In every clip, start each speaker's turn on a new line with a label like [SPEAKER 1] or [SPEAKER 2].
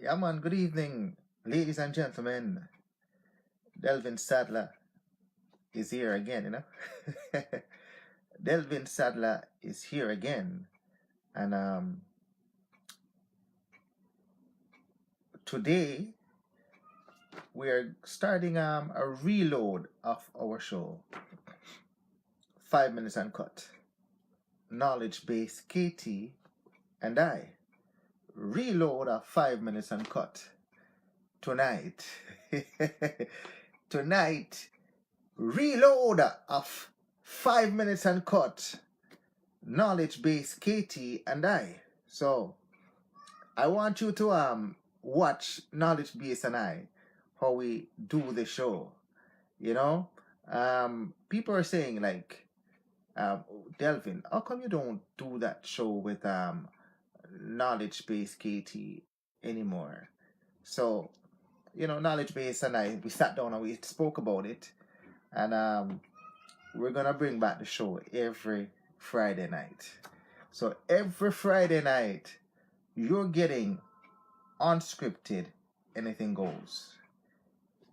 [SPEAKER 1] Yeah, man, good evening, ladies and gentlemen. Delvin Sadler is here again, Delvin Sadler is here again. And today we're starting a reload of our show 5 minutes uncut. Knowledge Base KT and I. Reload of 5 minutes uncut. Tonight. Tonight, reload of 5 minutes uncut. Knowledge Base KT and I. So I want you to watch Knowledge Base and I, how we do the show. People are saying like, Delvin, how come you don't do that show with Knowledge Base KT anymore? So, Knowledge Base and I, we sat down and we spoke about it, and we're gonna bring back the show every Friday night. So every Friday night, you're getting unscripted anything goes.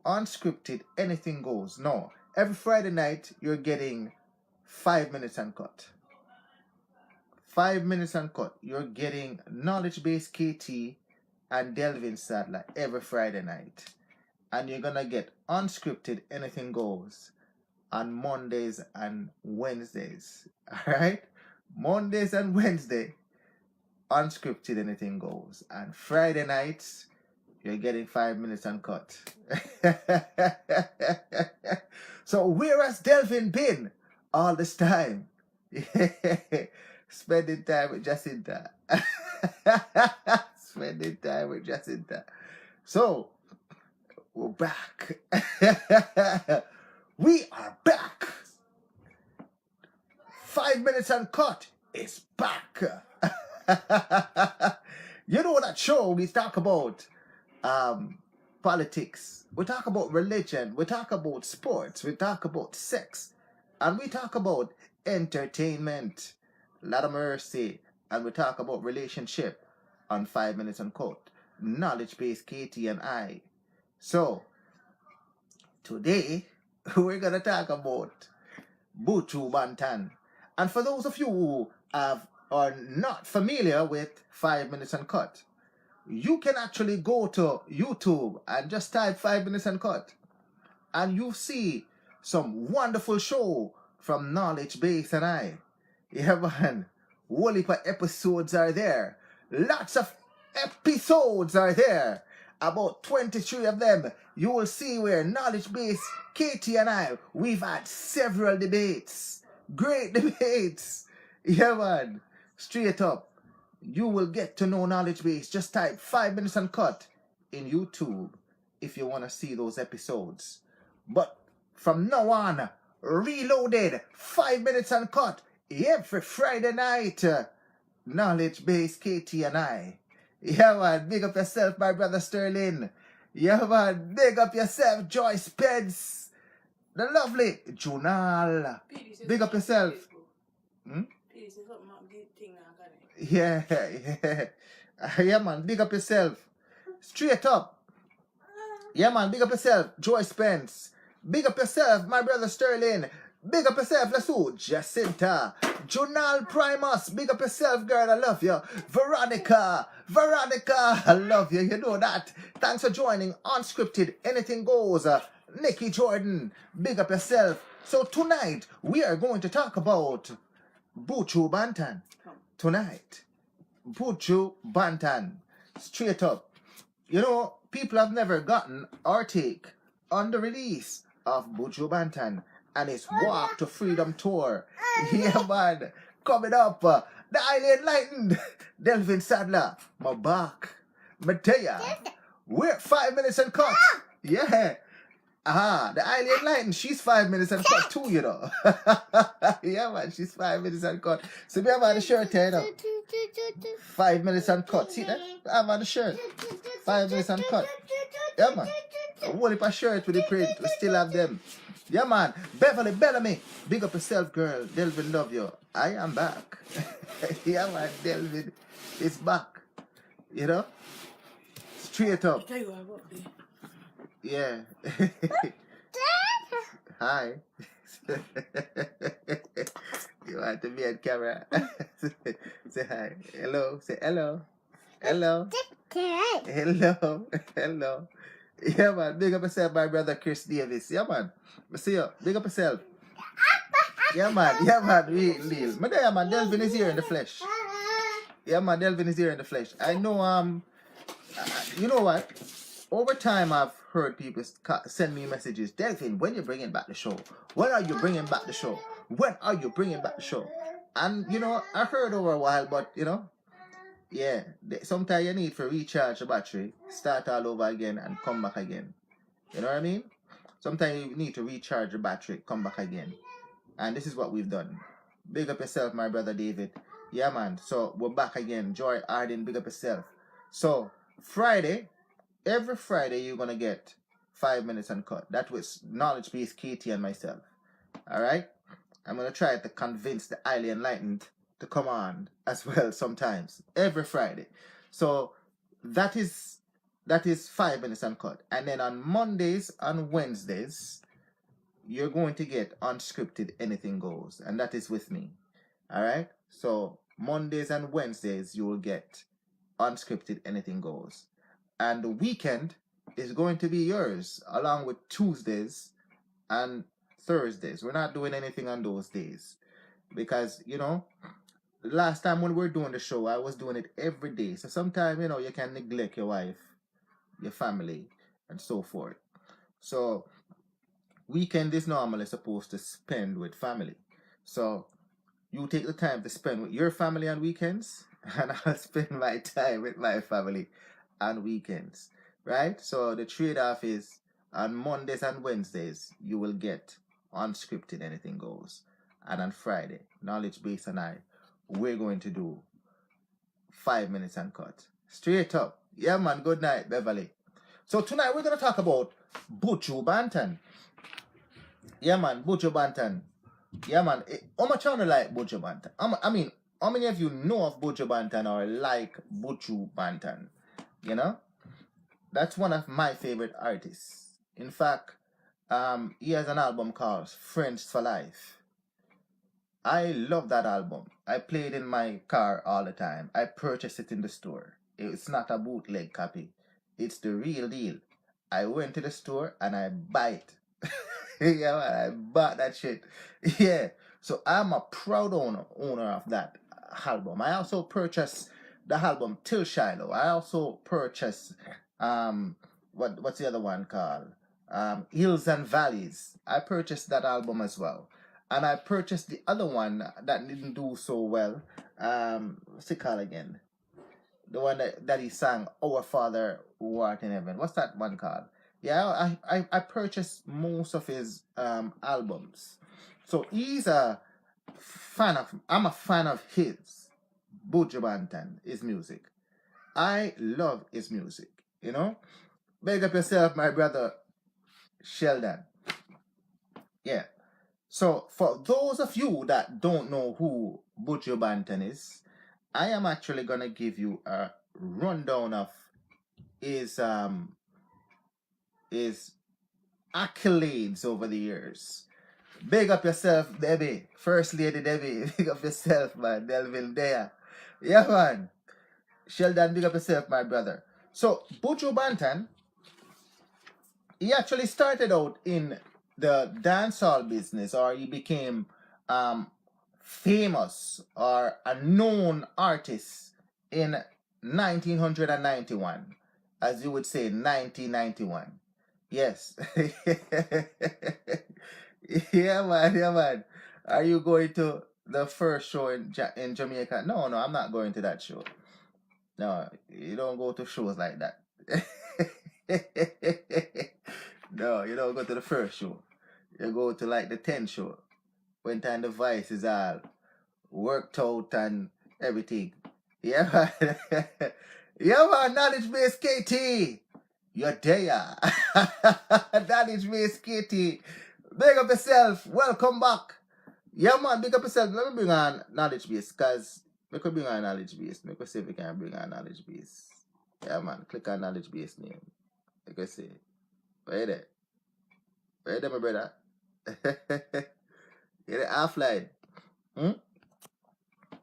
[SPEAKER 1] Unscripted anything goes. No, every Friday night, you're getting 5 minutes uncut. 5 minutes uncut. You're getting Knowledge Base KT and Delvin Sadler every Friday night. And you're gonna get unscripted anything goes on Mondays and Wednesdays. Alright? Mondays and Wednesday, unscripted anything goes. And Friday nights, you're getting 5 minutes uncut. So where has Delvin been all this time? Spending time with Jacinta. Spending time with Jacinta. So, we're back. We are back. 5 minutes uncut is back. You know that show we talk about politics, we talk about religion, we talk about sports, we talk about sex, and we talk about entertainment. Lot of mercy. And we talk about relationship on 5 minutes uncut. Knowledge Base KT and I. So today we're gonna talk about Buju Banton. And for those of you who are not familiar with 5 minutes uncut, you can actually go to YouTube and just type 5 minutes uncut, and you see some wonderful show from Knowledge Base and I. Yeah, man. Whole heap of episodes are there. Lots of episodes are there. About 23 of them. You will see where Knowledge Base, Katie and I, we've had several debates. Great debates. Yeah, man. Straight up. You will get to know Knowledge Base. Just type 5 minutes uncut in YouTube if you want to see those episodes. But from now on, reloaded 5 minutes uncut every Friday night. Knowledge Base KT and I. Yeah, man. Big up yourself, my brother Sterling. Yeah, man. Big up yourself, Joyce Pence. The lovely Junal. Big up yourself. Yeah, yeah. Yeah, man. Big up yourself. Straight up. Yeah, man. Big up yourself, Joyce Pence. Big up yourself, my brother Sterling. Big up yourself, Lasso, Jacinta, Junal Primus. Big up yourself, girl, I love you. Veronica, I love you, you know that. Thanks for joining Unscripted Anything Goes. Nikki Jordan, big up yourself. So tonight, we are going to talk about Buju Banton. Tonight, Buju Banton. Straight up. You know, people have never gotten our take on the release of Buju Banton and his Walk to Freedom tour. Yeah, man. Coming up, the highly enlightened Delvin Sadler. My back. Matea. We're 5 minutes uncut. Yeah. The highly enlightened, she's 5 minutes uncut too, you know. Yeah, man, she's 5 minutes uncut. So we have on the shirt here, you know. 5 minutes uncut. See that? I have on the shirt. 5 minutes uncut. Yeah, man. A whole heap of shirts with the print. We still have them. Yeah, man. Beverly Bellamy. Big up yourself, girl. Delvin, love you. I am back. Yeah, man. Delvin is back. You know? Straight up. Yeah. Hi. You want to be on camera? Say hi. Hello. Say hello. Hello. Hello. Hello. Yeah, man. Big up yourself, my brother Chris Davis. Yeah, man. I see you. Big up yourself. Yeah, man. Yeah, man. Real. But yeah, man. Delvin is here in the flesh. Yeah, man. Delvin is here in the flesh. I know, you know what? Over time, I've heard people send me messages. Delvin, when you bringing back the show? When are you bringing back the show? When are you bringing back the show? And, you know, I heard over a while, but, you know, yeah, sometimes you need to recharge the battery, start all over again, and come back again. You know what I mean? Sometimes you need to recharge the battery, come back again. And this is what we've done. Big up yourself, my brother David. Yeah, man. So, we're back again. Joy Arden, big up yourself. So, Friday, every Friday, you're going to get 5 minutes uncut. That was Knowledge Base, Katie, and myself. Alright? I'm going to try to convince the highly enlightened to come on as well sometimes. Every Friday. So, that is 5 minutes uncut. And then on Mondays and Wednesdays, you're going to get unscripted Anything Goes. And that is with me. Alright? So, Mondays and Wednesdays, you will get unscripted Anything Goes. And the weekend is going to be yours, along with Tuesdays and Thursdays. We're not doing anything on those days. Because, you know, last time when we were doing the show, I was doing it every day. So sometimes, you know, you can neglect your wife, your family, and so forth. So, weekend is normally supposed to spend with family. So, you take the time to spend with your family on weekends, and I'll spend my time with my family on weekends, right? So the trade-off is on Mondays and Wednesdays, you will get unscripted Anything Goes. And on Friday, Knowledge Base and I, we're going to do 5 minutes uncut. Straight up. Yeah, man. Good night, Beverly. So tonight, we're going to talk about Buju Banton. Yeah, man. Buju Banton. Yeah, man. How much you like Buju Banton? I mean, how many of you know of Buju Banton or like Buju Banton? You know, that's one of my favorite artists. In fact, he has an album called Friends for Life. I love that album. I play it in my car all the time. I purchased it in the store. It's not a bootleg copy. It's the real deal. I went to the store and I buy it. Yeah, man, I bought that shit. Yeah. So I'm a proud owner of that album. I also purchased the album Till Shiloh. I also purchased what's the other one called? Hills and Valleys. I purchased that album as well. And I purchased the other one that didn't do so well. What's it called again? The one that he sang, Our Father who art in heaven. What's that one called? Yeah, I purchased most of his albums. So he's a fan of, I'm a fan of his, Buju Banton, his music. I love his music, you know? Big up yourself, my brother Sheldon. Yeah. So for those of you that don't know who Buju Banton is, I am actually gonna give you a rundown of his accolades over the years. Big up yourself, Debbie. First Lady Debbie. Big up yourself, man. Delvin there. Yeah, man. Sheldon, big up yourself, my brother. So, Buju Banton, he actually started out in the dancehall business, or he became famous or a known artist in 1991. As you would say, 1991. Yes. Yeah, man. Yeah, man. Are you going to the first show in Jamaica? No, I'm not going to that show. No, you don't go to shows like that. No, you don't go to the first show. You go to like the 10th show. When time the voice is all worked out and everything. Yeah, man. Yeah, man. Knowledge Base KT. You're there. Knowledge Base KT. Big up yourself. Welcome back. Yeah, man. Big up yourself. Let me bring on Knowledge Base, because we could bring on Knowledge Base. We could see if we can bring on Knowledge Base. Yeah, man. Click on knowledge base name. Like I say. Where there? Where there, my brother? You're the offline. Hmm?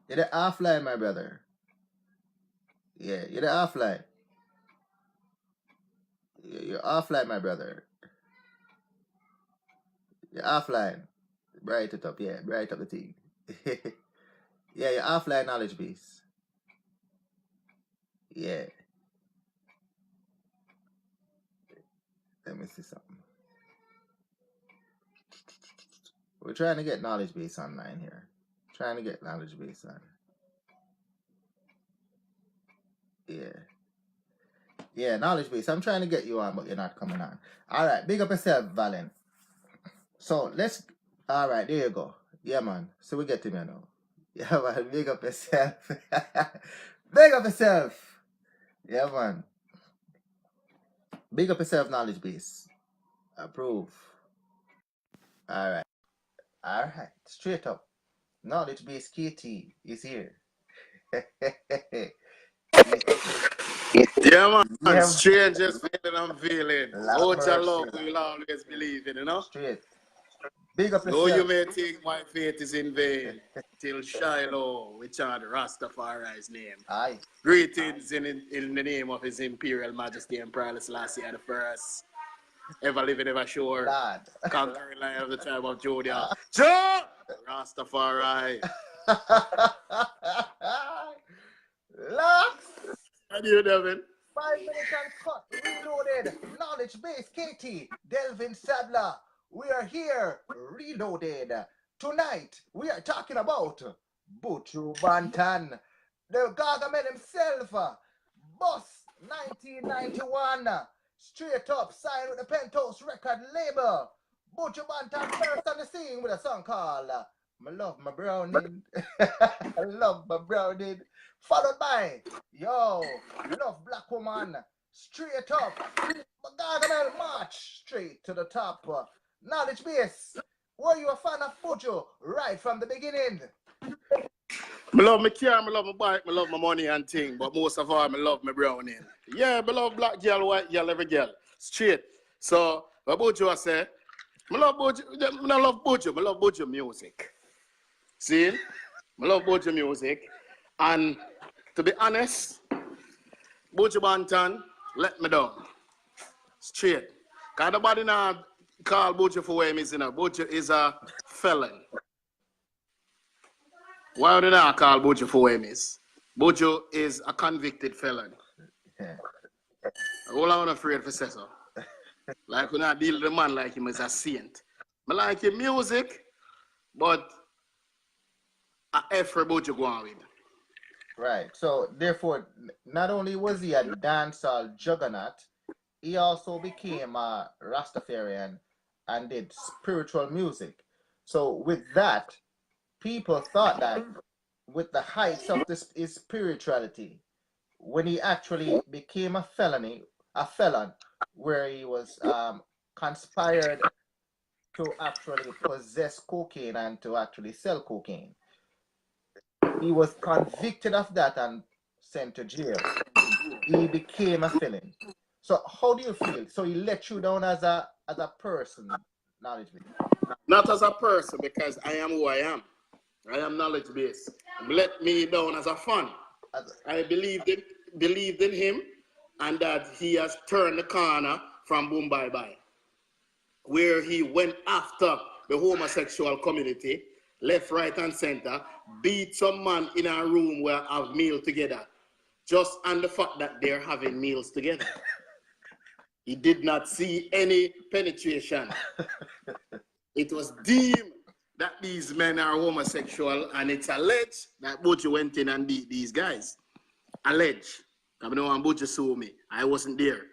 [SPEAKER 1] You're the offline, my brother. Yeah, you're the offline. You're offline, my brother. You're offline. Bright it up, yeah. Bright up the thing. Yeah, you're offline knowledge base. Yeah. Let me see something. We're trying to get knowledge base online here. Trying to get knowledge base on. Yeah. Yeah, knowledge base. I'm trying to get you on, but you're not coming on. All right, big up yourself, Valen. So let's. All right, there you go. Yeah, man. So we get to me now. Yeah, man. Big up yourself. Big up yourself. Yeah, man. Big up yourself, knowledge base. Approve. All right. All right. Straight up. Knowledge base KT is here.
[SPEAKER 2] Yeah, man.
[SPEAKER 1] Yeah,
[SPEAKER 2] Strangest feeling I'm feeling.
[SPEAKER 1] lot of
[SPEAKER 2] Much
[SPEAKER 1] mercy.
[SPEAKER 2] love we'll always believe in, you know?
[SPEAKER 1] Straight. Big up
[SPEAKER 2] Though you
[SPEAKER 1] yourself.
[SPEAKER 2] may think my faith is in vain, till Shiloh, we chant Rastafari's name.
[SPEAKER 1] Aye.
[SPEAKER 2] Greetings in the name of His Imperial Majesty Emperor Selassie the First, ever living, ever sure,
[SPEAKER 1] Lad.
[SPEAKER 2] conquering lion of the tribe of Judah. Joe! Rastafari.
[SPEAKER 1] Locks.
[SPEAKER 2] And you, Delvin?
[SPEAKER 1] 5 minutes and cut. Reloaded. Knowledge base KT. Delvin Sadler. We are here. Reloaded. Tonight we are talking about Buju Banton. The Gargamel himself. Boss 1991. Straight up signed with the Penthouse record label. Buju Banton first on the scene with a song called I Love My Browning. I Love My Browning. Followed by Yo, I Love Black Woman. Straight up. Gargamel march straight to the top. Knowledge base. Were you a fan of Buju right from the beginning?
[SPEAKER 2] I love my car, I love my bike, I love my money and thing, but most of all, I love my browning. Yeah, I love black girl, white girl, every girl. Straight. So, what Buju I say? I love Buju, I love Buju, I love Buju music. See? I love Buju music. And to be honest, Buju Banton let me down. Straight. Because nobody now call Buju for where he is, you know. Buju is a felon. Why do you not call Buju for where he is? Buju is a convicted felon. All I'm afraid for say so. Like we not deal with the man like him as a saint. I like his music, but I effort Buju go on with.
[SPEAKER 1] Right. So therefore, not only was he a dancehall juggernaut, he also became a Rastafarian and did spiritual music. So with that, people thought that with the heights of his spirituality, when he actually became a felon, where he was conspired to actually possess cocaine and to actually sell cocaine. He was convicted of that and sent to jail. He became a felon. So how do you feel? So he let you down as a person, knowledge base?
[SPEAKER 2] Not as a person, because I am who I am. I am knowledge base. Let me down as a fan. I believed in him, and that he has turned the corner from Boom Bye Bye, where he went after the homosexual community, left, right, and center, beat some man in a room where have meal together, just on the fact that they're having meals together. He did not see any penetration. It was deemed that these men are homosexual, and it's alleged that Buju went in and beat these guys. Alleged. I don't know when Buju sue me. I wasn't there.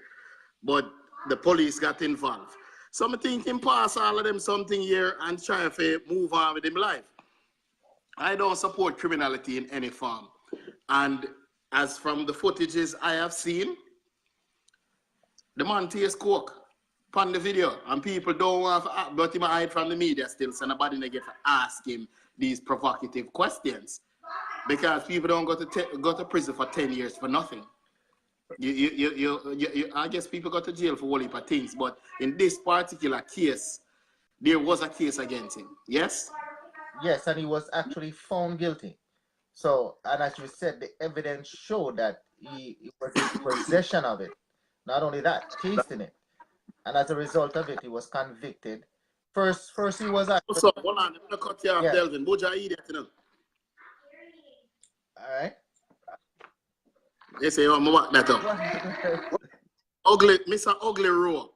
[SPEAKER 2] But the police got involved. So I'm thinking pass all of them something here and try to move on with him life. I don't support criminality in any form. And as from the footages I have seen, the man tastes coke on the video, and people don't want to but him hide from the media still, so nobody get to ask him these provocative questions. Because people don't go to prison for 10 years for nothing. I guess people got to jail for all heap of things, but in this particular case, there was a case against him. Yes?
[SPEAKER 1] Yes, and he was actually found guilty. So, and as you said, the evidence showed that he was in possession of it. Not only that, tasting it. And as a result of it, he was convicted. First he was
[SPEAKER 2] What's
[SPEAKER 1] actually,
[SPEAKER 2] up? Hold on, I'm gonna cut you off,
[SPEAKER 1] yeah,
[SPEAKER 2] Delvin. Buju idiot, you know.
[SPEAKER 1] all right.
[SPEAKER 2] They say, oh, I'm back that up. Ugly, Mr. Ugly Row.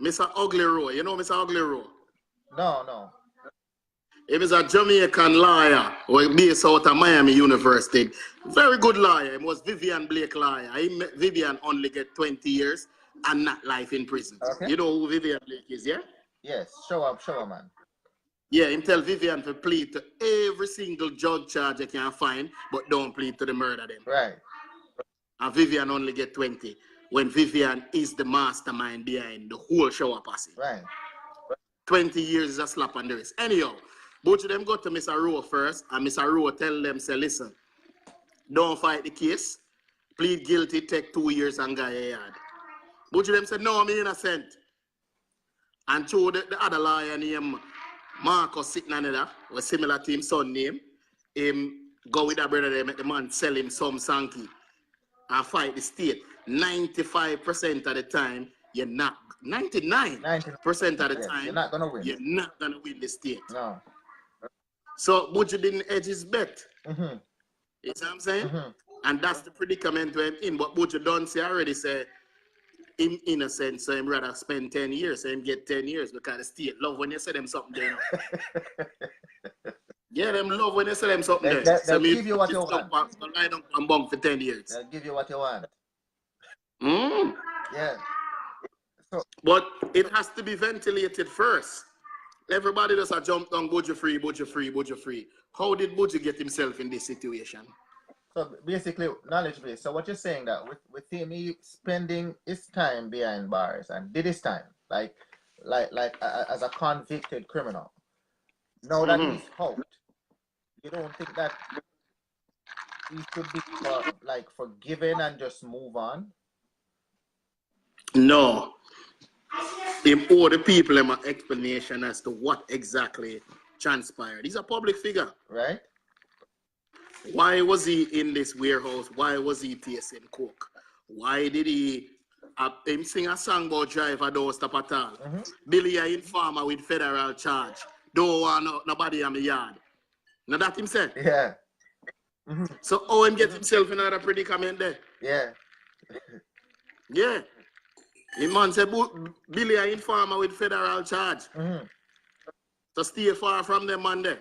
[SPEAKER 2] Mr. Ugly Row. You know Mr. Ugly Row?
[SPEAKER 1] No.
[SPEAKER 2] He was a Jamaican lawyer who based out of Miami University. Very good lawyer. He was Vivian Blake lawyer. Vivian only get 20 years and not life in prison.
[SPEAKER 1] Okay.
[SPEAKER 2] You know who Vivian Blake is, yeah?
[SPEAKER 1] Yes, show up, man.
[SPEAKER 2] Yeah, him tell Vivian to plead to every single drug charge you can find, but don't plead to the murder them.
[SPEAKER 1] Right.
[SPEAKER 2] And Vivian only get 20 when Vivian is the mastermind behind the whole shower posse.
[SPEAKER 1] Right.
[SPEAKER 2] 20 years is a slap on the wrist. Anyhow, both of them go to Mr. Rowe first, and Mr. Rowe tell them, say, listen, don't fight the case, plead guilty, take 2 years and go a yard. Both of them said, no, I'm innocent. And two the other lawyer named Marcus sitting on that, was similar to his son name, him go with that brother, they make the man sell him some Sankey and fight the state. 95% of the time, you're not. 99% of the time,
[SPEAKER 1] you're not gonna win.
[SPEAKER 2] You're not gonna win the state.
[SPEAKER 1] No.
[SPEAKER 2] So Buju didn't edge his bet.
[SPEAKER 1] Mm-hmm.
[SPEAKER 2] You see what I'm saying?
[SPEAKER 1] Mm-hmm.
[SPEAKER 2] And that's the predicament we're in. But Buju don't say already say him innocent, so him rather spend 10 years, so him get 10 years because the state love when you say them something there. Yeah, them love when you say them something there.
[SPEAKER 1] They'll give you what you want.
[SPEAKER 2] Lie down and bunk for 10 years.
[SPEAKER 1] They'll give you what you want.
[SPEAKER 2] Mm.
[SPEAKER 1] Yeah. So,
[SPEAKER 2] but it has to be ventilated first. Everybody does a jump down, Buju free, Buju free, Buju free. How did Buju get himself in this situation?
[SPEAKER 1] So basically, knowledge base. So what you're saying that with him, he spending his time behind bars and did his time like as a convicted criminal. Now that he's out, you don't think that he should be forgiven and just move on?
[SPEAKER 2] No. Him owe the people an explanation as to what exactly transpired. He's a public figure.
[SPEAKER 1] Right.
[SPEAKER 2] Why was he in this warehouse? Why was he tasting coke? Why did he him sing a song about driver don't stop at all? Mm-hmm. Billy a informer with federal charge. Don't want nobody in the yard. Now that him said.
[SPEAKER 1] Yeah. Mm-hmm.
[SPEAKER 2] So Owen get himself in another predicament there.
[SPEAKER 1] Yeah.
[SPEAKER 2] Yeah. The man said Billy a informer with federal charge.
[SPEAKER 1] Mm-hmm.
[SPEAKER 2] So stay far from them man there.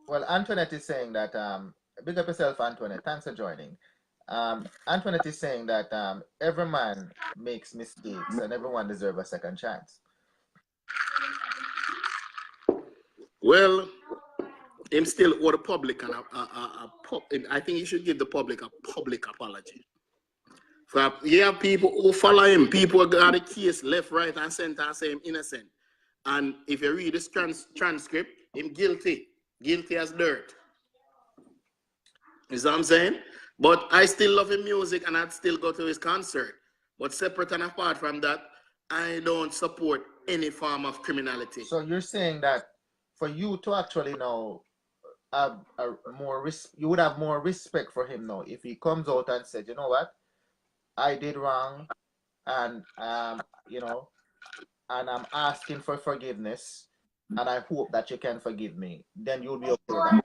[SPEAKER 1] Well, Antoinette is saying that, big up yourself, Antoinette. Thanks for joining. Antoinette is saying that every man makes mistakes and everyone deserves a second chance.
[SPEAKER 2] Well, him still owe the public I think he should give the public a public apology. For you have people who follow him, people who got the case left, right, and center and say him innocent. And if you read this transcript, him guilty. Guilty as dirt. You see what I'm saying? But I still love his music and I'd still go to his concert. But separate and apart from that, I don't support any form of criminality.
[SPEAKER 1] So you're saying that for you to actually now have you would have more respect for him now if he comes out and said, you know what, I did wrong, and you know, and I'm asking for forgiveness, and I hope that you can forgive me. Then you'll be okay with that.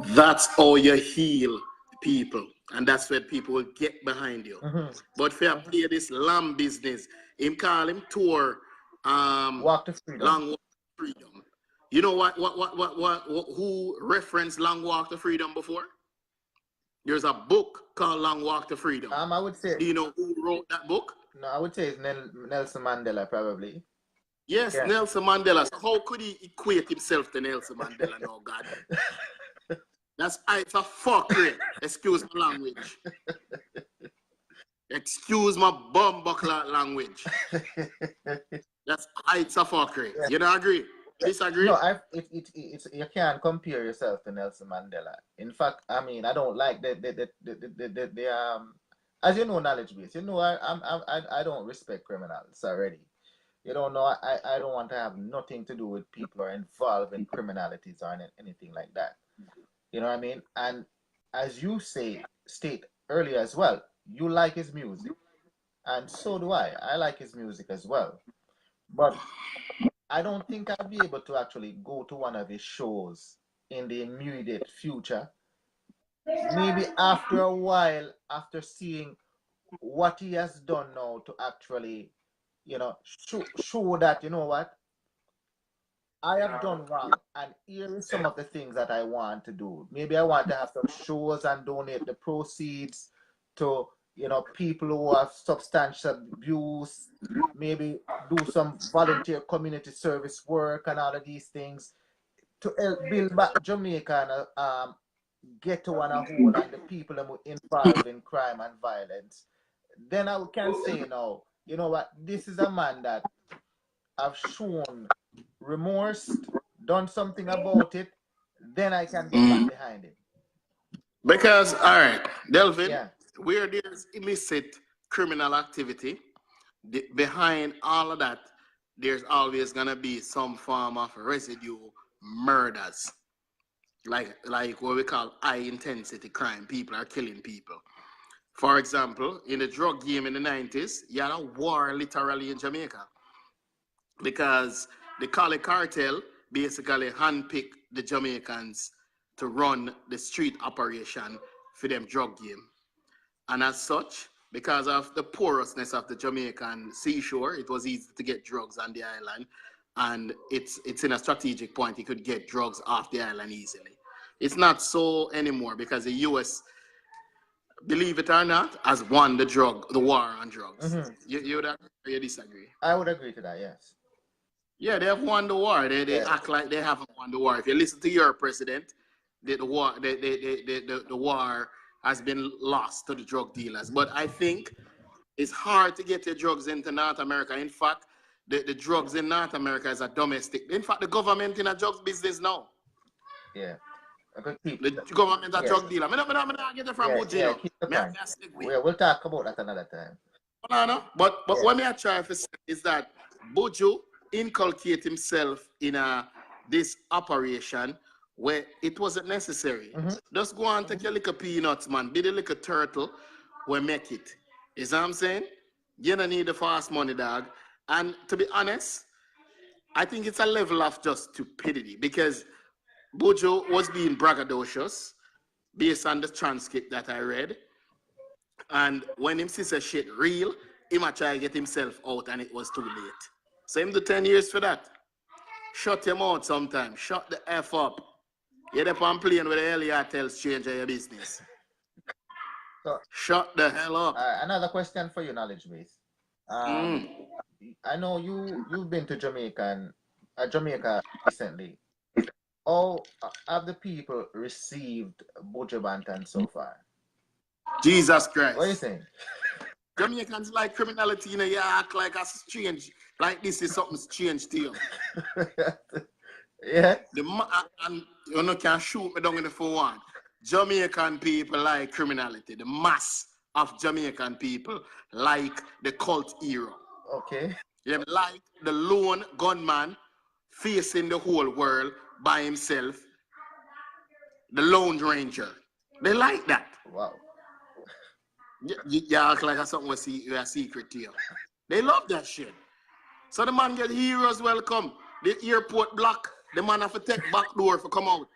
[SPEAKER 2] That's how you heal people, and that's where people will get behind you. Mm-hmm. But if you play this lamb business, him call him tour,
[SPEAKER 1] Walk to Freedom.
[SPEAKER 2] Long Walk to Freedom. You know what who referenced Long Walk to Freedom before? There's a book called Long Walk to Freedom.
[SPEAKER 1] I would say.
[SPEAKER 2] Do you know who wrote that book?
[SPEAKER 1] No, I would say it's Nelson Mandela, probably.
[SPEAKER 2] Yes, yeah. Nelson Mandela. So how could he equate himself to Nelson Mandela? No, God. It's a fuckery. Excuse my language. Excuse my bumbuckler language. It's a fuckery. Yeah. You don't agree? Disagree?
[SPEAKER 1] No, you can't compare yourself to Nelson Mandela. In fact, I mean, I don't like the as you know, knowledge base. You know, I don't respect criminals already. You don't know. I don't want to have nothing to do with people who are involved in criminalities or anything like that. You know what I mean? And as you state earlier as well, you like his music, and so do I. I like his music as well. But I don't think I'll be able to actually go to one of his shows in the immediate future. Maybe after a while, after seeing what he has done now to actually, show that, you know what, I have done wrong, and here is some of the things that I want to do. Maybe I want to have some shows and donate the proceeds to, people who have substance abuse. Maybe do some volunteer community service work and all of these things to help build back Jamaica and get to one a whole and the people who involved in crime and violence. Then I can say now, you know what, this is a man that have shown remorse, done something about it, then I can get back behind it.
[SPEAKER 2] Because, all right, Delvin,
[SPEAKER 1] Yeah.
[SPEAKER 2] where there's illicit criminal activity, behind all of that, there's always gonna be some form of residue murders, like what we call high intensity crime. People are killing people. For example, in the drug game in the 90s, you had a war literally in Jamaica because the Cali cartel basically handpicked the Jamaicans to run the street operation for them drug game. And as such, because of the porousness of the Jamaican seashore, it was easy to get drugs on the island. And it's in a strategic point. You could get drugs off the island easily. It's not so anymore because the U.S., believe it or not, has won the war on drugs.
[SPEAKER 1] Mm-hmm.
[SPEAKER 2] You would agree or you disagree?
[SPEAKER 1] I would agree to that, yes.
[SPEAKER 2] Yeah, they have won the war. They
[SPEAKER 1] Yeah.
[SPEAKER 2] act like they haven't won the war. If you listen to your president, the war has been lost to the drug dealers. But I think it's hard to get your drugs into North America. In fact, the drugs in North America is a domestic. In fact, the government in a drugs business now.
[SPEAKER 1] Yeah.
[SPEAKER 2] The government a drug dealer. I don't get it from Buju.
[SPEAKER 1] Keep the point. We'll talk about that another time.
[SPEAKER 2] But what I try to say is that Buju inculcate himself in this operation where it wasn't necessary. Just go and take your little peanuts, man. Be the little turtle we make it. You see what I'm saying? You don't need the fast money, dog. And to be honest, I think it's a level of just stupidity because Buju was being braggadocious based on the transcript that I read. And when him sees a shit real, he might try to get himself out and it was too late. So him do 10 years for that. Shut him out sometime. Shut the F up. You're up playing with the Elliot tells change of your business. So, shut the hell up.
[SPEAKER 1] Another question for you, knowledge base. I know you've been to Jamaica recently. How have the people received Buju Banton so far?
[SPEAKER 2] Jesus Christ.
[SPEAKER 1] What are you saying?
[SPEAKER 2] Jamaicans like criminality, you act like a strange, like this is something strange to you.
[SPEAKER 1] Yeah.
[SPEAKER 2] And you can shoot me down in the 4-1. Jamaican people like criminality. The mass of Jamaican people like the cult hero.
[SPEAKER 1] Okay.
[SPEAKER 2] They like the lone gunman facing the whole world by himself. The Lone Ranger. They like that.
[SPEAKER 1] Wow.
[SPEAKER 2] You act like something was a secret to you. They love that shit. So the man get heroes welcome. The airport block. The man have to take back door for come out.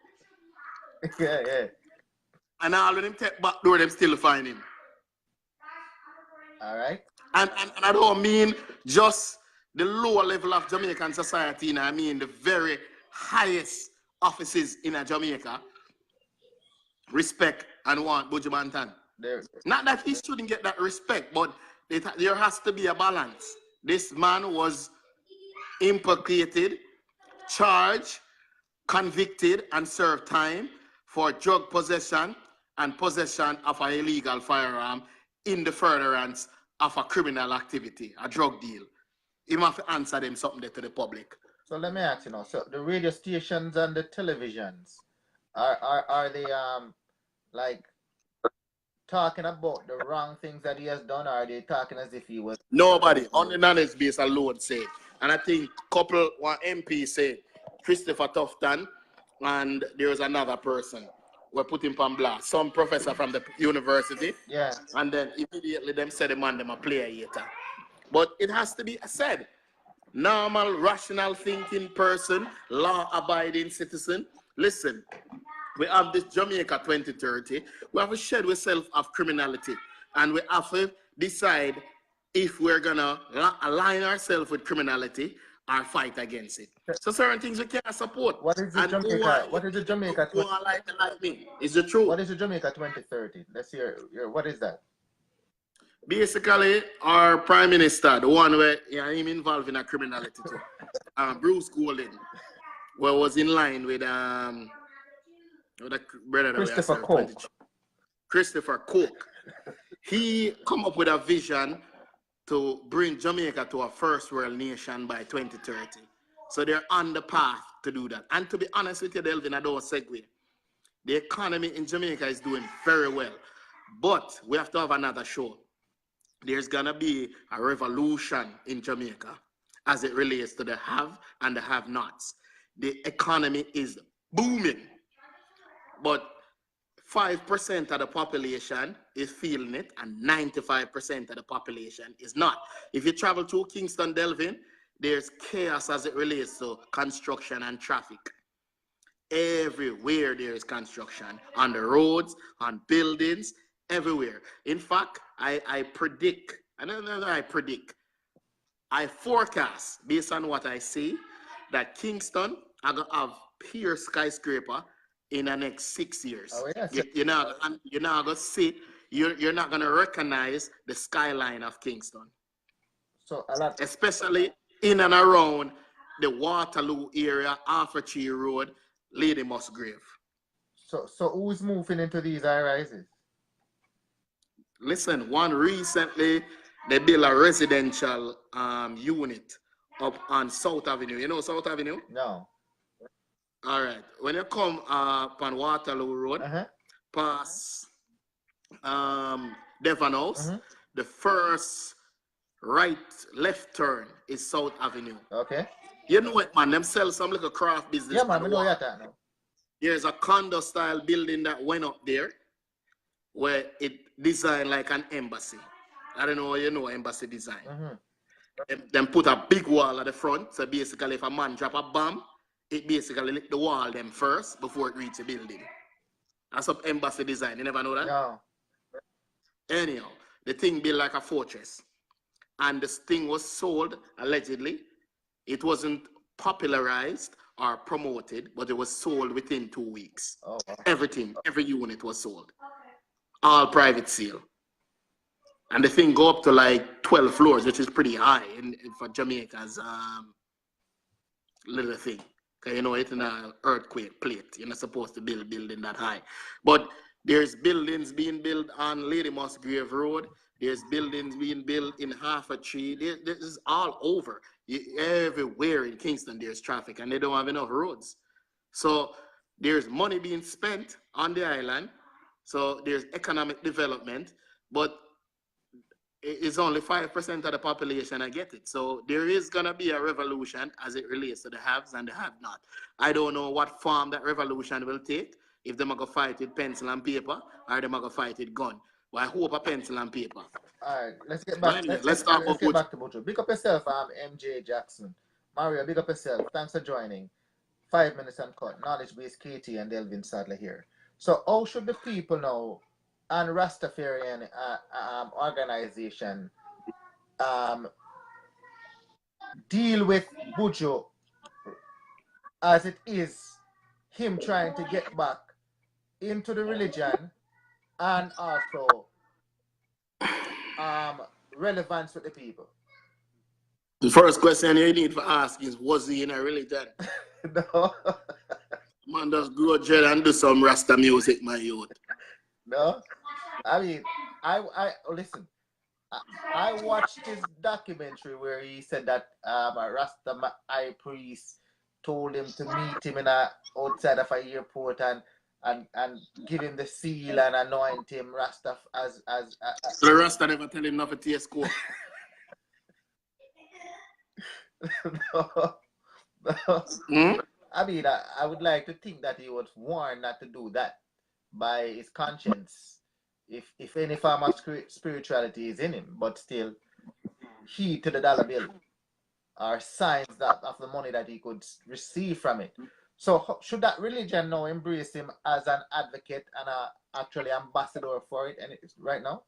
[SPEAKER 1] Yeah.
[SPEAKER 2] And all of them take back door, them still find him.
[SPEAKER 1] All right.
[SPEAKER 2] And I don't mean just the lower level of Jamaican society. I mean the very highest offices in Jamaica respect and want Buju Banton. Not that he shouldn't get that respect, but there has to be a balance. This man was implicated, charged, convicted, and served time for drug possession and possession of an illegal firearm in the furtherance of a criminal activity, a drug deal. He must answer them something there to the public.
[SPEAKER 1] So let me ask you now. So the radio stations and the televisions, are they like talking about the wrong things that he has done, or are they talking as if he was...
[SPEAKER 2] Nobody on the knowledge base alone said. And I think one MP said Christopher Tufton, and there was another person. We put him on blast. Some professor from the university.
[SPEAKER 1] Yeah.
[SPEAKER 2] And then immediately them said the man them a player hater. But it has to be said. Normal, rational thinking person, law-abiding citizen. Listen, we have this Jamaica 2030. We have to shed ourselves of criminality. And we have to decide if we're going to align ourselves with criminality or fight against it. So certain things we can't support.
[SPEAKER 1] What is the Jamaica? What is the Jamaica?
[SPEAKER 2] Who are like me? Is the truth.
[SPEAKER 1] What is the Jamaica 2030? Let's hear. What is that?
[SPEAKER 2] Basically, our prime minister, the one where him involved in a criminality too, Bruce Golden, where was in line with the brother
[SPEAKER 1] Christopher Coke.
[SPEAKER 2] Christopher Coke. He come up with a vision to bring Jamaica to a first world nation by 2030. So they're on the path to do that. And to be honest with you, Delvin, I don't segue. The economy in Jamaica is doing very well. But we have to have another show. There's going to be a revolution in Jamaica as it relates to the have and the have-nots. The economy is booming. But 5% of the population is feeling it, and 95% of the population is not. If you travel to Kingston, Delvin, there's chaos as it relates to construction and traffic. Everywhere there is construction, on the roads, on buildings, everywhere. In fact, I predict, I forecast, based on what I see, that Kingston are going to have pure skyscraper in the next 6 years.
[SPEAKER 1] Oh, yeah.
[SPEAKER 2] You're not going to see, you're not going to recognize the skyline of Kingston.
[SPEAKER 1] So a lot.
[SPEAKER 2] Especially in and around the Waterloo area, Arthurtree Road, Lady Musgrave.
[SPEAKER 1] So who's moving into these high-rises?
[SPEAKER 2] Listen, one recently, they built a residential unit up on South Avenue. You know South Avenue?
[SPEAKER 1] No.
[SPEAKER 2] All right. When you come up on Waterloo Road, past Delvin House, the first left turn is South Avenue.
[SPEAKER 1] Okay.
[SPEAKER 2] You know it, man. Them sell some little craft business.
[SPEAKER 1] Yeah, man. We know that now. There's
[SPEAKER 2] a condo-style building that went up there where it designed like an embassy. I don't know, you know, embassy design. Then put a big wall at the front. So basically, if a man drop a bomb, it basically lit the wall them first before it reach the building. That's up embassy design. You never know that?
[SPEAKER 1] No.
[SPEAKER 2] Anyhow, the thing built like a fortress. And this thing was sold, allegedly. It wasn't popularized or promoted, but it was sold within 2 weeks.
[SPEAKER 1] Oh, wow.
[SPEAKER 2] Everything, every unit was sold. All private sale. And the thing go up to like 12 floors, which is pretty high for Jamaica's little thing. Because you know, it's in an earthquake plate. You're not supposed to build a building that high. But there's buildings being built on Lady Musgrave Road. There's buildings being built in Arthurtree. This is all over. Everywhere in Kingston, there's traffic, and they don't have enough roads. So there's money being spent on the island. So there's economic development, but it's only 5% of the population that get it. So there is going to be a revolution as it relates to the haves and the have-not. I don't know what form that revolution will take, if they're going to fight with pencil and paper, or they're going to fight with gun. But I hope a pencil and paper.
[SPEAKER 1] All right, let's get back. Let's get back to Buju. Big up yourself, MJ Jackson. Mario, big up yourself. Thanks for joining. 5 minutes and cut. Knowledge Base KT and Delvin Sadler here. So how should the people know and Rastafarian organization deal with Buju as it is him trying to get back into the religion and also relevance with the people?
[SPEAKER 2] The first question you need to ask is, was he in a religion?
[SPEAKER 1] No.
[SPEAKER 2] Man just grow dread and do some Rasta music, my youth.
[SPEAKER 1] No. I mean, I listen. I watched his documentary where he said that a Rasta high priest told him to meet him outside of an airport, and and give him the seal and anoint him Rasta as
[SPEAKER 2] The Rasta never tell him nothing to TS score.
[SPEAKER 1] no, no. I mean, I would like to think that he was warned not to do that by his conscience, if any form of spirituality is in him, but still, he to the dollar bill are signs that of the money that he could receive from it. So should that religion now embrace him as an advocate and a actually ambassador for it? And it's right now,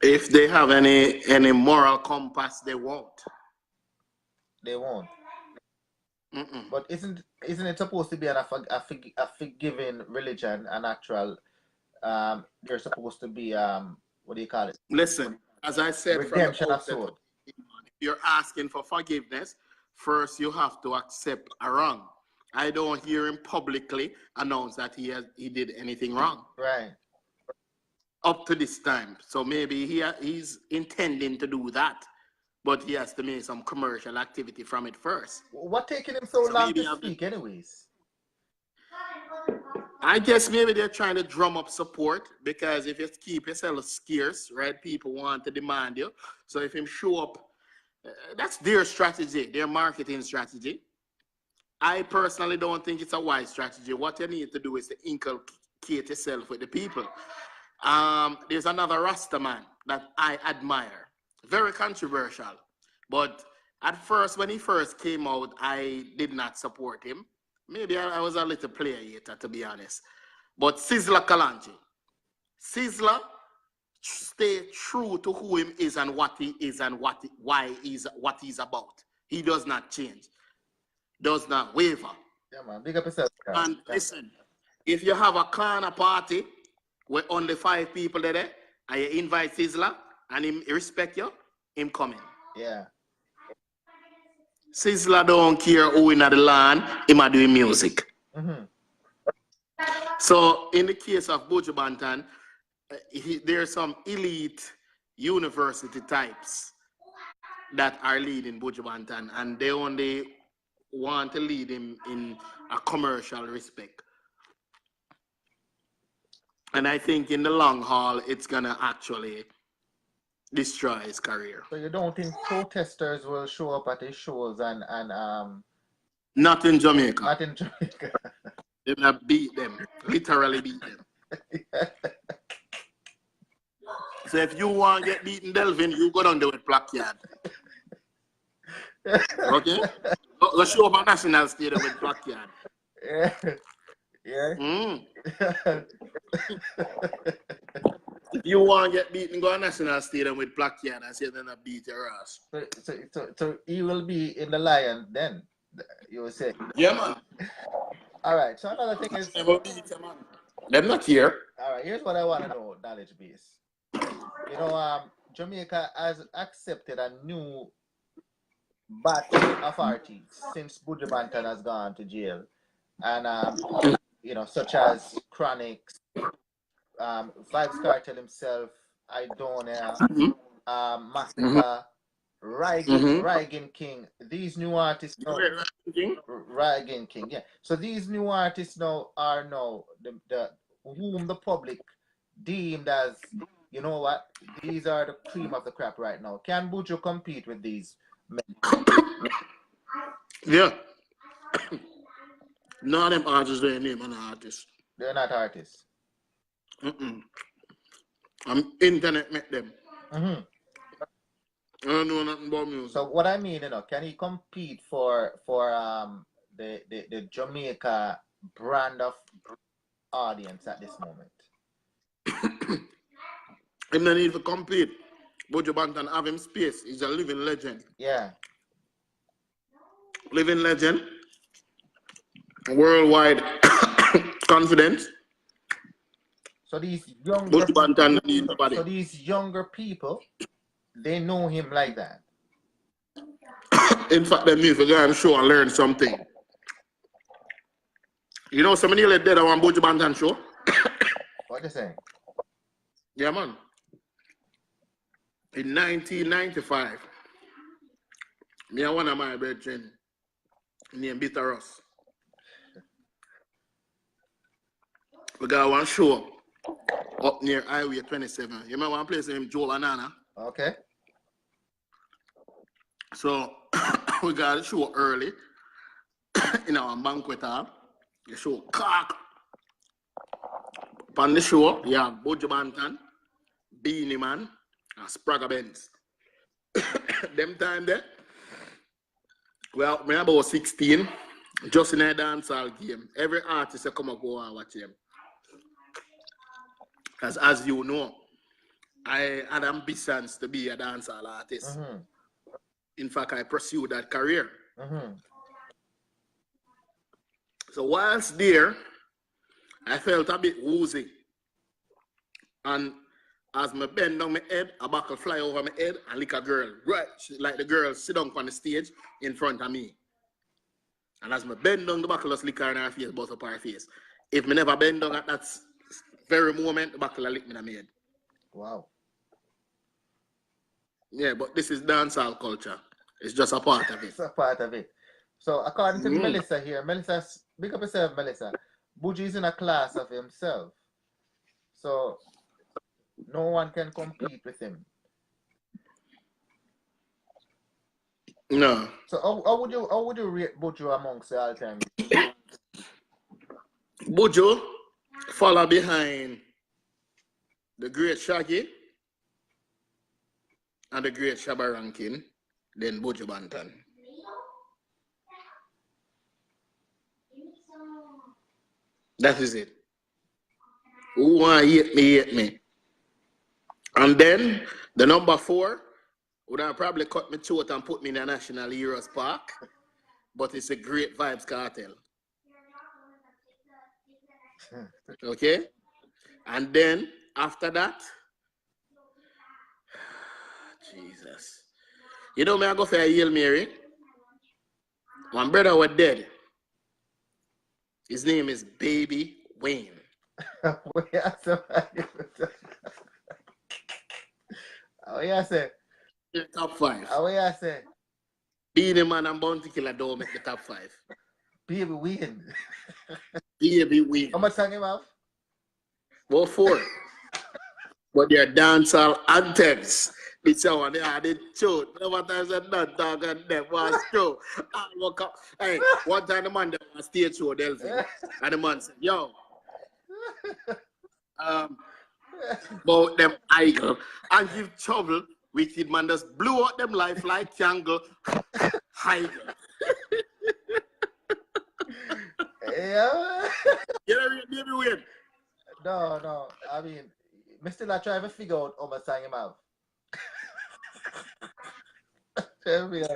[SPEAKER 2] If they have any moral compass, they won't.
[SPEAKER 1] they won't.
[SPEAKER 2] Mm-mm.
[SPEAKER 1] But isn't it supposed to be a forgiving religion, an actual there's supposed to be what do you call it?
[SPEAKER 2] Listen, as I said from the
[SPEAKER 1] Redemption of
[SPEAKER 2] outset,
[SPEAKER 1] soul.
[SPEAKER 2] if you're asking for forgiveness, first you have to accept a wrong. I don't hear him publicly announce that he did anything wrong
[SPEAKER 1] Right.
[SPEAKER 2] up to this time. So maybe he's intending to do that, but he has to make some commercial activity from it first.
[SPEAKER 1] What taking him so long to speak, anyways?
[SPEAKER 2] I guess maybe they're trying to drum up support, because if you keep yourself scarce, right, people want to demand you. So if him show up, that's their strategy, their marketing strategy. I personally don't think it's a wise strategy. What you need to do is to inculcate yourself with the people. There's another Rasta man that I admire. Very controversial. But at first, when he first came out, I did not support him. Maybe I was a little player hater, to be honest. But Sizzla Kalonji. Sizzla stay true to who him is and what he is and what he's about. He does not change. Does not waver.
[SPEAKER 1] Yeah, man. Big up yourself.
[SPEAKER 2] And listen, if you have a corner party where only 5 people are there, and you invite Sizzla and him respect you, him coming.
[SPEAKER 1] Yeah.
[SPEAKER 2] Sizzla don't care who in the land, him are doing music.
[SPEAKER 1] Mm-hmm.
[SPEAKER 2] So in the case of Buju Banton, there's some elite university types that are leading Buju Banton, and they only want to lead him in a commercial respect. And I think in the long haul, it's gonna actually destroy his career.
[SPEAKER 1] So you don't think protesters will show up at his shows and
[SPEAKER 2] Not in Jamaica.
[SPEAKER 1] not in Jamaica?
[SPEAKER 2] They're gonna beat them, literally beat them. So if you want to get beaten, Delvin, you go down there with placard. Okay? Go show up at National Stadium with placard.
[SPEAKER 1] Yeah. Yeah.
[SPEAKER 2] If you want to get beaten, go to National Stadium with placard and say they're gonna beat your ass.
[SPEAKER 1] So he will be in the Lion then, you will say.
[SPEAKER 2] Yeah, man.
[SPEAKER 1] All right. So another thing is,
[SPEAKER 2] They will beat you, man. They're not here.
[SPEAKER 1] all right. Here's what I want to know, knowledge base. You know, Jamaica has accepted a new batch of artists since Buju Banton has gone to jail, and you know, such as Chronics, Vibes Cartel himself, Idonia, Massacre, Rygin King. These new artists now, Rygin King, yeah. So these new artists now are the whom the public deemed as, you know what, these are the cream of the crop right now. Can Buju compete with these men?
[SPEAKER 2] Yeah. None of them artists their name an artist.
[SPEAKER 1] They're not artists.
[SPEAKER 2] Internet met them.
[SPEAKER 1] Mm-hmm.
[SPEAKER 2] I don't know nothing about music.
[SPEAKER 1] So what I mean, you know, can he compete for the Jamaica brand of audience at this moment?
[SPEAKER 2] Him no need to compete. Buju Banton have him space. He's a living legend.
[SPEAKER 1] Yeah.
[SPEAKER 2] Living legend. Worldwide confidence.
[SPEAKER 1] So these younger
[SPEAKER 2] Buju Banton need nobody.
[SPEAKER 1] So these younger people, they know him like that.
[SPEAKER 2] In fact, they need to go and show and learn something. You know, somebody like that on Buju Banton show.
[SPEAKER 1] What you saying?
[SPEAKER 2] Yeah, man. In 1995, me and one of my brethren named Bitterus We got one show up near Highway 27. You remember one place named Joe Banana?
[SPEAKER 1] Okay.
[SPEAKER 2] So we got a show early in our banquet hall. The show cock. On the show, you have Buju Banton, Beanie Man, and Spragga Benz. Them time there, well, when I about 16, just in a dancehall game, every artist will come and go and watch them. Because as you know, I had ambitions to be a dancehall artist.
[SPEAKER 1] Mm-hmm.
[SPEAKER 2] In fact, I pursued that career.
[SPEAKER 1] Mm-hmm.
[SPEAKER 2] So whilst there, I felt a bit woozy. And as I bend down my head, a buckle fly over my head and lick a girl. Right, like the girl sit down on the stage in front of me. And as I bend down, the buckle just lick her in her face, bust up her face. If me never bend down at that very moment, the buckle lick me in my head.
[SPEAKER 1] Wow.
[SPEAKER 2] Yeah, but this is dancehall culture. It's just a part of it.
[SPEAKER 1] It's a part of it. So according to Melissa here, Melissa, big up yourself, Melissa. Buju is in a class of himself. So no one can compete with him.
[SPEAKER 2] No.
[SPEAKER 1] So how would you rate Buju amongst the all time?
[SPEAKER 2] Buju follow behind the great Shaggy and the great Shabba Rankin, then Buju Banton. That is it. Who want to hate me. And then the number 4 would have probably cut me throat and put me in a National Heroes Park, but it's a great vibes cartel. Okay? And then after that, Jesus. You know me, I go for a Hail Mary. One brother was dead. His name is Baby Wayne.
[SPEAKER 1] Oh, yeah, say.
[SPEAKER 2] Top 5.
[SPEAKER 1] Oh, yeah, say.
[SPEAKER 2] Beanie Man and Bounty Killer don't make the top 5.
[SPEAKER 1] Baby Wayne.
[SPEAKER 2] Baby Wayne.
[SPEAKER 1] How much time you have?
[SPEAKER 2] Well, 4. But they're dancehall anthems. It's one they had it true. Never times said that dog and them was true. I woke up. Hey, one time the man was stage show Delvin. And the man said, yo. About them idol and give trouble. Wicked man just blew out them life like triangle. Idol.
[SPEAKER 1] Yeah.
[SPEAKER 2] You know, Baby Wayne.
[SPEAKER 1] No. I mean, I still I try to figure out how much time him have.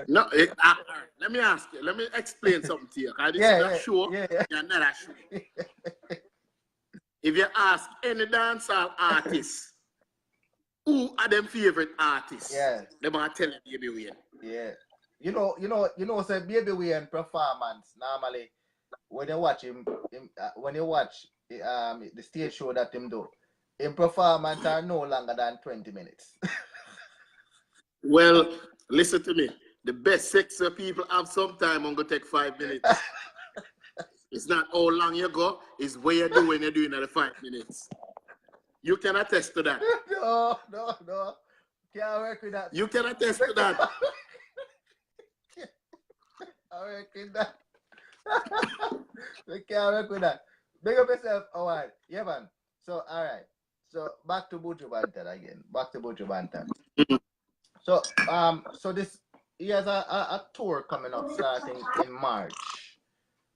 [SPEAKER 2] No, let me ask you. Let me explain something to you. This is a show. You're not a show. If you ask any dancehall artist, who are them favorite artists?
[SPEAKER 1] Yeah.
[SPEAKER 2] They might tell you Baby Wayne.
[SPEAKER 1] Yeah. You know, say Baby Wayne performance normally when you watch him when you watch the stage show that him do, in performance are no longer than 20 minutes.
[SPEAKER 2] Well, listen to me. The best sex that people have sometime I'm gonna take 5 minutes. It's not how long you go, it's what you do when you're doing at the 5 minutes. You can attest to that.
[SPEAKER 1] No. Can't work with that.
[SPEAKER 2] You can attest to that.
[SPEAKER 1] I work with that. We can't work with that. Big up yourself, alright. Yeah, man. So, alright. So, back to Buju Banton again. Back to Buju Banton. So, so this, he has a tour coming up starting in March.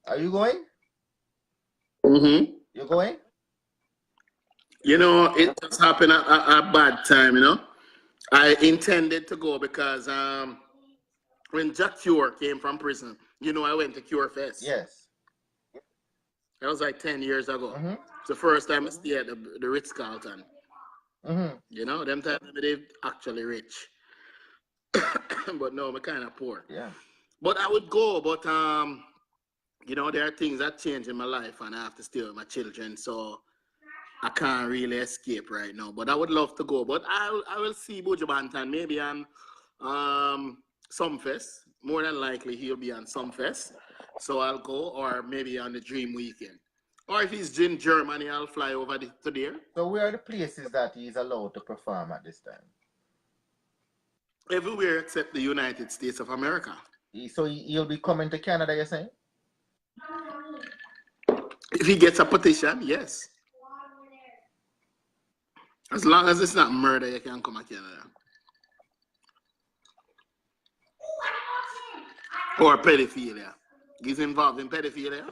[SPEAKER 1] Are you going?
[SPEAKER 2] Mm-hmm.
[SPEAKER 1] You going?
[SPEAKER 2] You know, it just happened at a bad time, you know. I intended to go because when Jack Cure came from prison, you know, I went to Cure Fest.
[SPEAKER 1] Yes.
[SPEAKER 2] That was like 10 years ago.
[SPEAKER 1] Mm-hmm.
[SPEAKER 2] It's the first time I stayed at the Ritz-Carlton.
[SPEAKER 1] Mm-hmm.
[SPEAKER 2] You know, them times they actually rich. But no, I'm kind of poor.
[SPEAKER 1] Yeah.
[SPEAKER 2] But I would go, but you know, there are things that change in my life and I have to stay with my children, so I can't really escape right now. But I would love to go. But I will see Buju Banton maybe on Sumfest. More than likely he'll be on Sumfest. So I'll go, or maybe on the Dream Weekend. Or if he's in Germany, I'll fly over to there.
[SPEAKER 1] So where are the places that he's allowed to perform at this time?
[SPEAKER 2] Everywhere except the United States of America.
[SPEAKER 1] So he'll be coming to Canada, you're saying?
[SPEAKER 2] If he gets a petition, yes. As long as it's not murder, you can come to Canada. Or pedophilia. He's involved in pedophilia.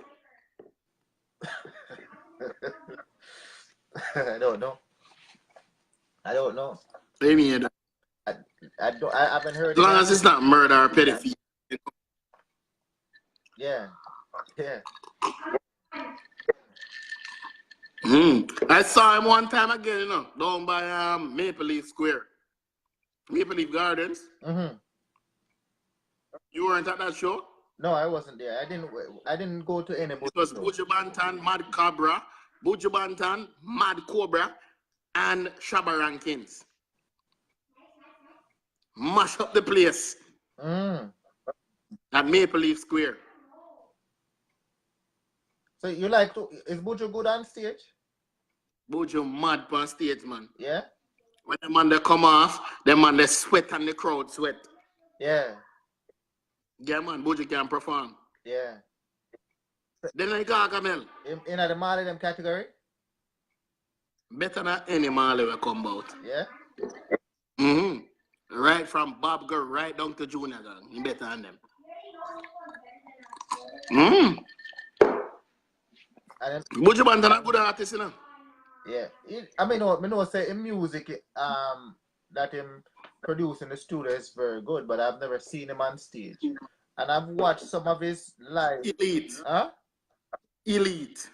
[SPEAKER 1] I don't know.
[SPEAKER 2] What do you mean?
[SPEAKER 1] I haven't heard.
[SPEAKER 2] As long as it's not murder or pedophilia.
[SPEAKER 1] Yeah.
[SPEAKER 2] I saw him one time again, down by Maple Leaf Square, Maple Leaf Gardens. You weren't at that show?
[SPEAKER 1] No, I wasn't there. I didn't go to any. It
[SPEAKER 2] was Buju Banton, Mad Cobra, Buju Banton, Mad Cobra, and Shabba Rankins. Mash up the place. At Maple Leaf Square.
[SPEAKER 1] So you like to? Is Buju good on stage?
[SPEAKER 2] Buju mad on stage, man.
[SPEAKER 1] Yeah.
[SPEAKER 2] When the man they come off, the man they sweat and the crowd sweat.
[SPEAKER 1] Yeah.
[SPEAKER 2] Yeah, man. Buju can perform.
[SPEAKER 1] Yeah.
[SPEAKER 2] Then I got Camel.
[SPEAKER 1] In the Mali them category.
[SPEAKER 2] Better than any Mali will come out.
[SPEAKER 1] Yeah.
[SPEAKER 2] Right from Bob Girl right down to Junior Gang. He better than them. Buju Banton a good artist, you know.
[SPEAKER 1] Yeah. I know say in music that him produce in the studio is very good, but I've never seen him on stage. And I've watched some of his live.
[SPEAKER 2] Elite.
[SPEAKER 1] Huh?
[SPEAKER 2] Elite.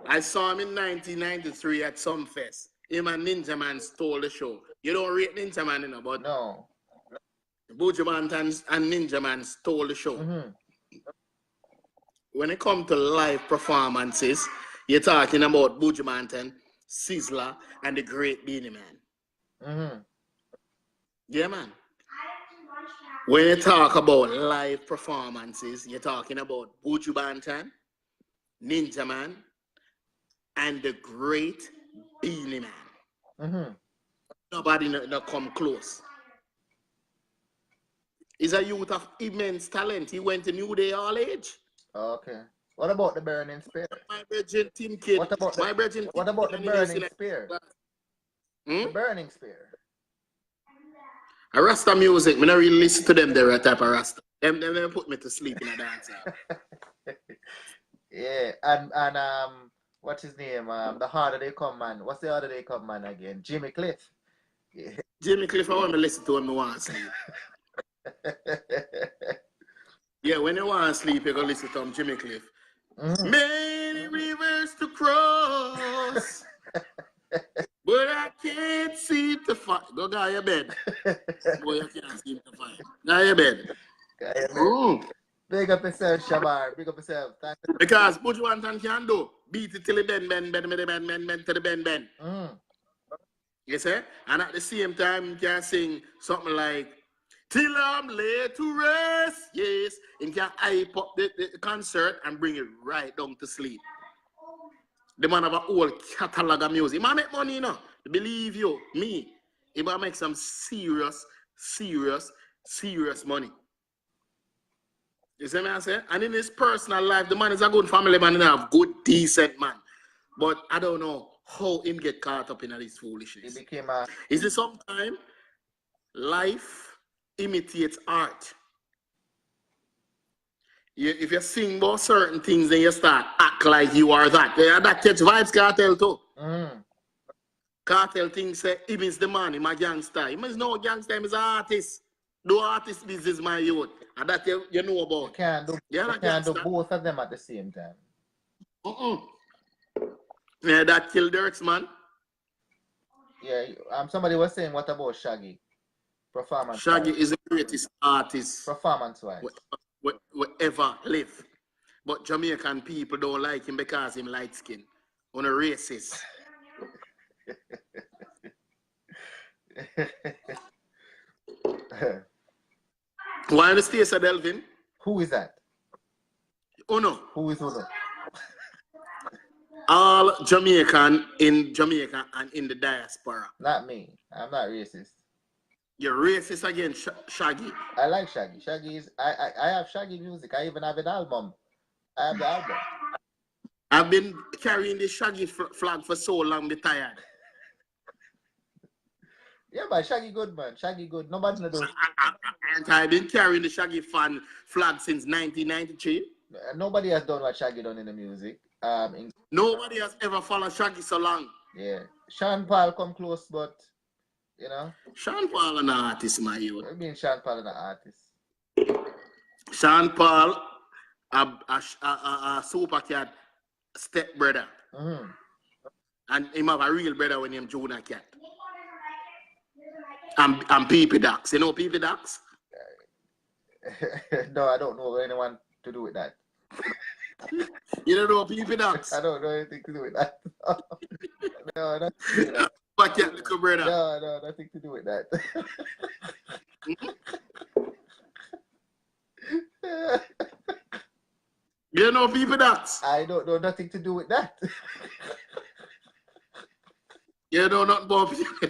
[SPEAKER 2] I saw him in 1993 at Sumfest. Him and Ninja Man stole the show. You don't rate Ninja Man, you know, but
[SPEAKER 1] no.
[SPEAKER 2] Buju Banton and Ninja Man stole the show. When it comes to live performances, you're talking about Buju Banton, Sizzler, and the Great Beanie Man. Yeah, man. When you talk about live performances, you're talking about Buju Banton, Ninja Man, and the Great Beanie Man. Nobody not come close. He's a youth of immense talent. He went to New Day all age.
[SPEAKER 1] Okay. What about the Burning Spear?
[SPEAKER 2] My brethren, Team Kid.
[SPEAKER 1] What about the Burning Spear? The Burning Spear.
[SPEAKER 2] A Rasta music, I don't really listen to them there, type of Rasta. Them put me to sleep in a dance.
[SPEAKER 1] Yeah, and what's his name? The Harder They Come Man. What's the Harder They Come Man again? Jimmy Cliff. Yeah.
[SPEAKER 2] Jimmy Cliff, I want to listen to him, I want to sleep. Yeah, when you want to sleep, you go listen to him, Jimmy Cliff. Many rivers to cross, but I can't seem to find. Go to your bed. Boy, you can't seem to find. Go to your bed.
[SPEAKER 1] Big up yourself, Shabar. Big up yourself. Thank you.
[SPEAKER 2] Because Buju Banton can do. Beat it till it bend to the bend. You see? And at the same time, you can sing something like, till I'm laid to rest. Yes. And can hype up the concert and bring it right down to sleep. The man have a whole catalog of music. He might make money, you know. Believe you, me. He might make some serious money. You see what I say? And in his personal life, the man is a good family man and a good, decent man. But I don't know how him get caught up in this foolishness.
[SPEAKER 1] He became a...
[SPEAKER 2] Is it sometime life imitates art? If you sing about certain things, then you start act like you are that. Yeah, that catch vibes cartel too. Cartel thinks him is the man, him a gangster. Him is no gangster, him is an artist. Do artist business, my youth. And that you know about.
[SPEAKER 1] You can't do both of them at the same time.
[SPEAKER 2] Yeah, that killed Dirks, man.
[SPEAKER 1] Yeah, somebody was saying, what about Shaggy? Performance.
[SPEAKER 2] Shaggy is the greatest artist.
[SPEAKER 1] Performance-wise.
[SPEAKER 2] Will ever live. But Jamaican people don't like him because him light skin. On a racist. Why in the States of Delvin?
[SPEAKER 1] Who is that?
[SPEAKER 2] Uno.
[SPEAKER 1] Who is Uno?
[SPEAKER 2] All Jamaican in Jamaica and in the diaspora.
[SPEAKER 1] Not me. I'm not racist.
[SPEAKER 2] You're racist against Shaggy.
[SPEAKER 1] I like Shaggy. I have Shaggy music. I even have an album. I have the album.
[SPEAKER 2] I've been carrying the Shaggy flag for so long, I'm tired.
[SPEAKER 1] Yeah, but Shaggy good, man. Shaggy good. Nobody knows.
[SPEAKER 2] I've been carrying the Shaggy flag since 1993.
[SPEAKER 1] Nobody has done what Shaggy done in the music.
[SPEAKER 2] Nobody has ever followed Shaggy so long.
[SPEAKER 1] Yeah. Sean Paul come close, but you know.
[SPEAKER 2] Sean Paul an artist, my youth.
[SPEAKER 1] I mean Sean Paul an artist.
[SPEAKER 2] Sean Paul, a super cat step brother.
[SPEAKER 1] Mm-hmm.
[SPEAKER 2] And him have a real brother when him Junior Cat. And PP Dax. You know PP Dax?
[SPEAKER 1] No, I don't know anyone to do with that.
[SPEAKER 2] You don't know PP Dax?
[SPEAKER 1] I don't know anything to do with that. No, nothing to do with that.
[SPEAKER 2] But your little brother.
[SPEAKER 1] No, nothing to do with that.
[SPEAKER 2] You know PP Dax?
[SPEAKER 1] I don't know nothing to do with that.
[SPEAKER 2] You know nothing about people.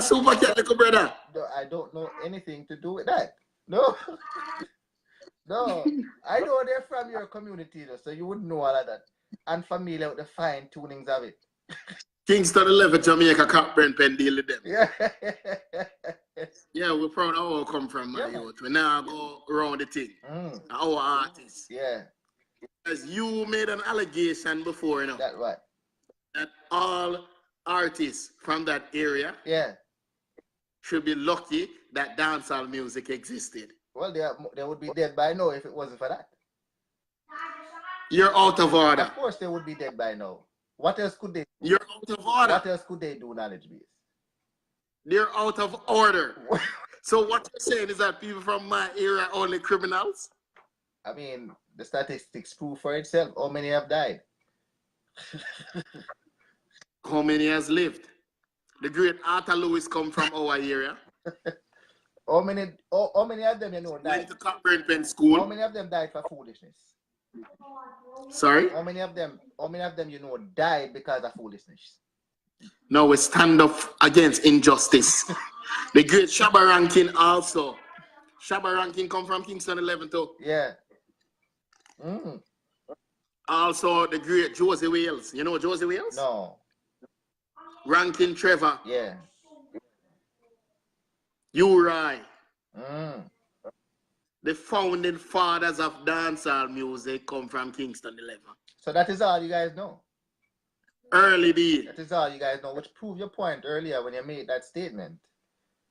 [SPEAKER 2] Super cat little brother.
[SPEAKER 1] No, I don't know anything to do with that. No. No. I know they're from your community, though, so you wouldn't know all of that. And familiar with the fine tunings of it.
[SPEAKER 2] Kingston 11, Jamaica, Cockburn, Pen deal with them.
[SPEAKER 1] Yeah.
[SPEAKER 2] Yeah, we're proud of where we come from, my youth. We now go around the thing. Our artists.
[SPEAKER 1] Yeah.
[SPEAKER 2] As you made an allegation before, you know.
[SPEAKER 1] That what?
[SPEAKER 2] That all artists from that area should be lucky that dancehall music existed.
[SPEAKER 1] Well, they would be dead by now if it wasn't for that.
[SPEAKER 2] You're out of order.
[SPEAKER 1] Of course they would be dead by now. What else could they do?
[SPEAKER 2] You're out of order.
[SPEAKER 1] What else could they do, knowledge base?
[SPEAKER 2] They're out of order. So what you're saying is that people from my area are only criminals?
[SPEAKER 1] I mean, the statistics prove for itself. How many have died?
[SPEAKER 2] How many has lived? The great Arthur Lewis come from our area.
[SPEAKER 1] How many of them you know died?
[SPEAKER 2] Went to Cockburn Pen School.
[SPEAKER 1] How many of them died for foolishness?
[SPEAKER 2] Sorry?
[SPEAKER 1] How many of them you know died because of foolishness?
[SPEAKER 2] No, we stand up against injustice. The great Shabba Rankin also. Shabba Rankin come from Kingston 11 too.
[SPEAKER 1] Yeah.
[SPEAKER 2] Also the great Josie Wales. You know Josie Wales?
[SPEAKER 1] No.
[SPEAKER 2] Rankin Trevor.
[SPEAKER 1] Yeah.
[SPEAKER 2] Uri. The founding fathers of dancehall music come from Kingston 11.
[SPEAKER 1] So that is all you guys know.
[SPEAKER 2] Early days.
[SPEAKER 1] That is all you guys know, which proved your point earlier when you made that statement.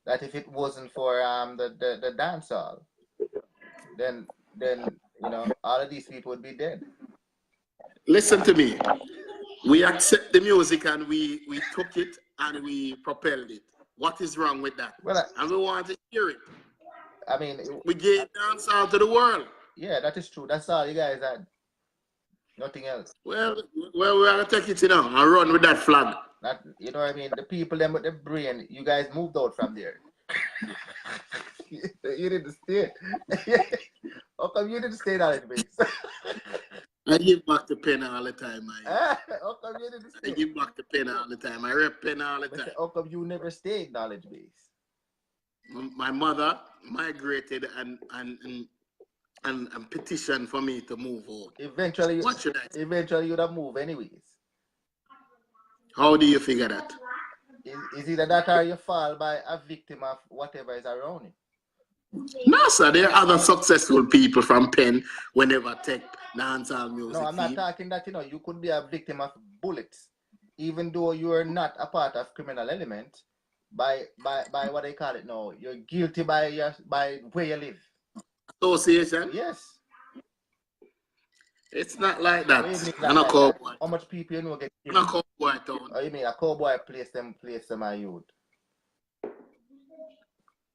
[SPEAKER 1] That if it wasn't for the dancehall, then you know all of these people would be dead.
[SPEAKER 2] Listen to me. We accept the music and we took it and we propelled it. What is wrong with that?
[SPEAKER 1] Well,
[SPEAKER 2] and we want to hear it.
[SPEAKER 1] I mean,
[SPEAKER 2] we gave dancehall to the world.
[SPEAKER 1] Yeah, that is true. That's all you guys had. Nothing else.
[SPEAKER 2] Well, we're gonna take it now and run with that flag.
[SPEAKER 1] That, you know what I mean? The people them with the brain, you guys moved out from there. You didn't stay. How come you didn't stay knowledge base?
[SPEAKER 2] I give back the pen all the time, man.
[SPEAKER 1] How come you didn't stay?
[SPEAKER 2] I give back the pen all the time. I rep pen all the time.
[SPEAKER 1] How come you never stayed knowledge base?
[SPEAKER 2] My mother migrated and petitioned for me to move out.
[SPEAKER 1] Eventually,
[SPEAKER 2] what should I say?
[SPEAKER 1] Eventually you'd have moved anyways.
[SPEAKER 2] How do you figure that?
[SPEAKER 1] Is either that or you fall by a victim of whatever is around you?
[SPEAKER 2] No, sir. There are other successful people from Penn whenever take dancehall music.
[SPEAKER 1] No, I'm not talking that, you know, you could be a victim of bullets, even though you are not a part of criminal element. By what they call it now, you're guilty by where you live.
[SPEAKER 2] Association?
[SPEAKER 1] Yes.
[SPEAKER 2] It's not like that. I'm a cowboy.
[SPEAKER 1] How much people you know get
[SPEAKER 2] killed? I'm a cowboy town.
[SPEAKER 1] Oh, you mean a cowboy place them my youth?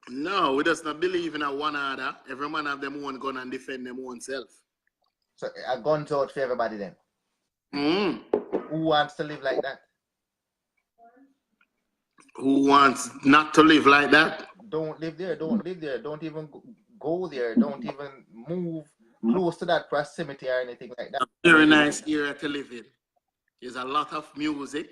[SPEAKER 2] No, we just not believe in a one order. Every man have them own gun and defend them own self.
[SPEAKER 1] So a gun's out for everybody then? Who wants to live like that?
[SPEAKER 2] Who wants not to live like that?
[SPEAKER 1] don't live there, don't live there, don't even go there, don't even move close to that proximity or anything like that.
[SPEAKER 2] A very nice area to live in. There's a lot of music,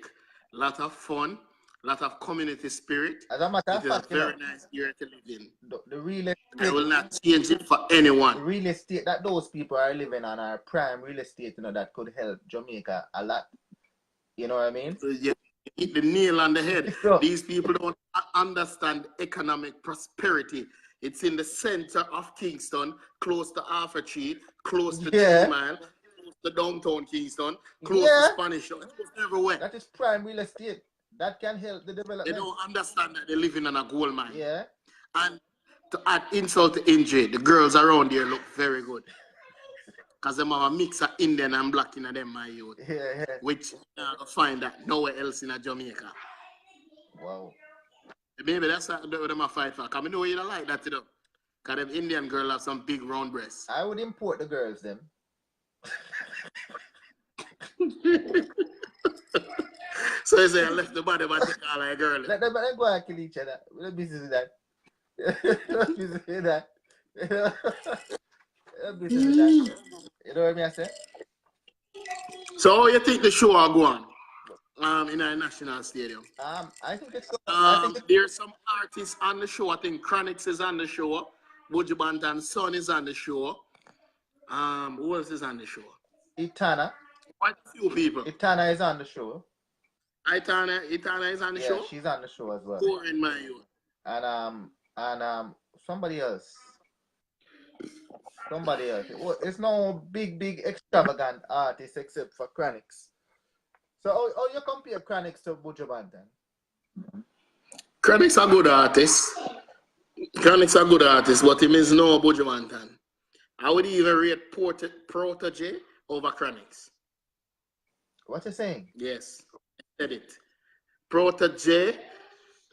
[SPEAKER 2] a lot of fun, a lot of community spirit.
[SPEAKER 1] As a matter of
[SPEAKER 2] It is a
[SPEAKER 1] fact,
[SPEAKER 2] very nice area to live in.
[SPEAKER 1] The real estate,
[SPEAKER 2] I will not change it for anyone.
[SPEAKER 1] the real estate that those people are living on are prime real estate, that could help Jamaica a lot. You know what I mean?
[SPEAKER 2] You hit the nail on the head.
[SPEAKER 1] So,
[SPEAKER 2] these people don't understand economic prosperity. It's in the center of Kingston, close to Arthur Street, close to 3 Mile, close to downtown Kingston, close to Spanish Shore. It's everywhere.
[SPEAKER 1] That is prime real estate. That can help the development.
[SPEAKER 2] They don't understand that they're living in a gold mine.
[SPEAKER 1] Yeah.
[SPEAKER 2] And to add insult to injury, the girls around here look very good. Because they have a mix of Indian and black in them, my youth.
[SPEAKER 1] Yeah.
[SPEAKER 2] Which you find that nowhere else in Jamaica.
[SPEAKER 1] Wow.
[SPEAKER 2] Maybe that's what them fight for. Because I know you don't like that, Because them Indian girls have some big round breasts.
[SPEAKER 1] I would import the girls, them.
[SPEAKER 2] So you say I left the body but take all like girl.
[SPEAKER 1] Let them go and kill each other. We're not busy with that. Not busy with that. Not busy with that. You know what I say?
[SPEAKER 2] So how you think the show will go on in a national stadium?
[SPEAKER 1] I think it's
[SPEAKER 2] there's some artists on the show. I think Chronix is on the show. Buju Banton's son is on the show. Who else is on the show?
[SPEAKER 1] Itana.
[SPEAKER 2] Quite a few people.
[SPEAKER 1] Itana is on the show.
[SPEAKER 2] Itana is on the show?
[SPEAKER 1] Yeah, she's on the show as well.
[SPEAKER 2] Four in my youth.
[SPEAKER 1] And somebody else. It's no big extravagant artist except for Chronix. So how you compare Chronix to Buju Banton?
[SPEAKER 2] Chronix a good artist. But he is no Buju Banton. I would even rate Protege over Chronix.
[SPEAKER 1] What you saying?
[SPEAKER 2] Yes, I said it. Protege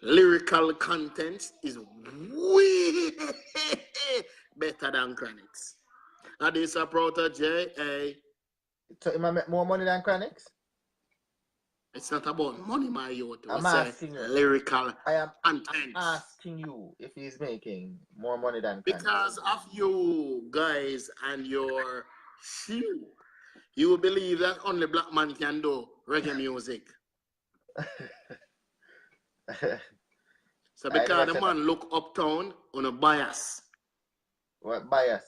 [SPEAKER 2] lyrical content is way better than Chronix. And this a Protege.
[SPEAKER 1] So he might make more money than Chronix?
[SPEAKER 2] It's not about money, my youth.
[SPEAKER 1] I'm asking you.
[SPEAKER 2] Lyrical content.
[SPEAKER 1] I'm asking you if he's making more money than Chronix.
[SPEAKER 2] Because of you guys and your shoe, you will believe that only black man can do reggae music. So because the man look uptown on a bias.
[SPEAKER 1] What bias?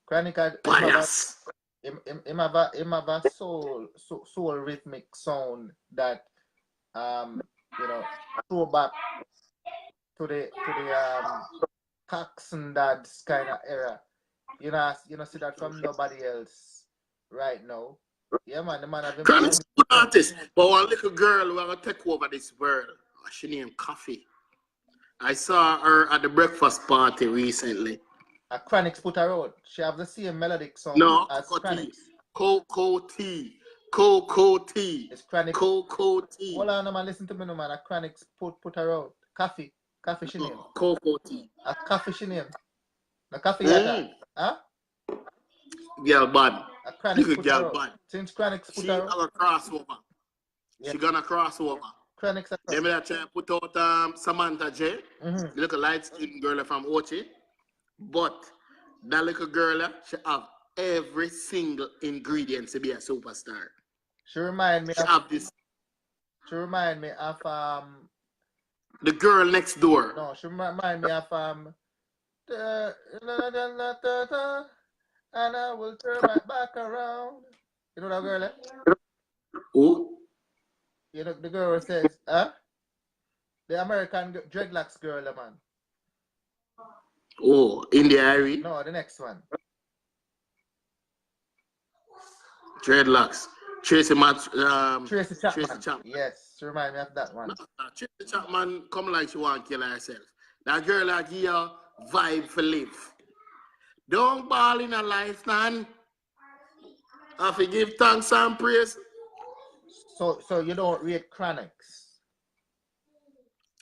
[SPEAKER 1] Chronix
[SPEAKER 2] bias.
[SPEAKER 1] Him have a soul rhythmic sound that throw back to the Coxsone Dads kind of era. You know, see that from nobody else right now. Yeah, man, the man have been
[SPEAKER 2] Chronix good artist, but one little girl who gonna take over this world. She named Coffee. I saw her at the breakfast party recently.
[SPEAKER 1] Chronix put her out. She have the same melodic song as Chronix.
[SPEAKER 2] Cocoa tea. Cocoa tea.
[SPEAKER 1] It's Chronix.
[SPEAKER 2] Cocoa tea.
[SPEAKER 1] Hold on, man. Listen to me, no man. Chronix put her out. Coffee she name.
[SPEAKER 2] Cocoa tea.
[SPEAKER 1] Coffee she name. The coffee huh?
[SPEAKER 2] Girl bad.
[SPEAKER 1] Chronix put her out. Since Chronix put her out.
[SPEAKER 2] She gonna crossover.
[SPEAKER 1] Yeah.
[SPEAKER 2] She gonna crossover.
[SPEAKER 1] Chronix.
[SPEAKER 2] They may try to put out Samantha J. The little light-skinned girl from Ochi. But that little girl, she have every single ingredient to be a superstar.
[SPEAKER 1] She remind me of
[SPEAKER 2] the girl next door.
[SPEAKER 1] No, she remind me of and I will turn my back around. You know that girl?
[SPEAKER 2] Who?
[SPEAKER 1] You know the girl says, the American dreadlocks girl, man.
[SPEAKER 2] Oh, India Irie?
[SPEAKER 1] No, the next one.
[SPEAKER 2] Dreadlocks. Tracy
[SPEAKER 1] Chapman. Yes, remind me of that one.
[SPEAKER 2] Tracy Chapman come like she want to kill herself. That girl like give you vibe for live. Don't ball in a life, man. Have to give thanks and praise.
[SPEAKER 1] So you don't rate Chronix?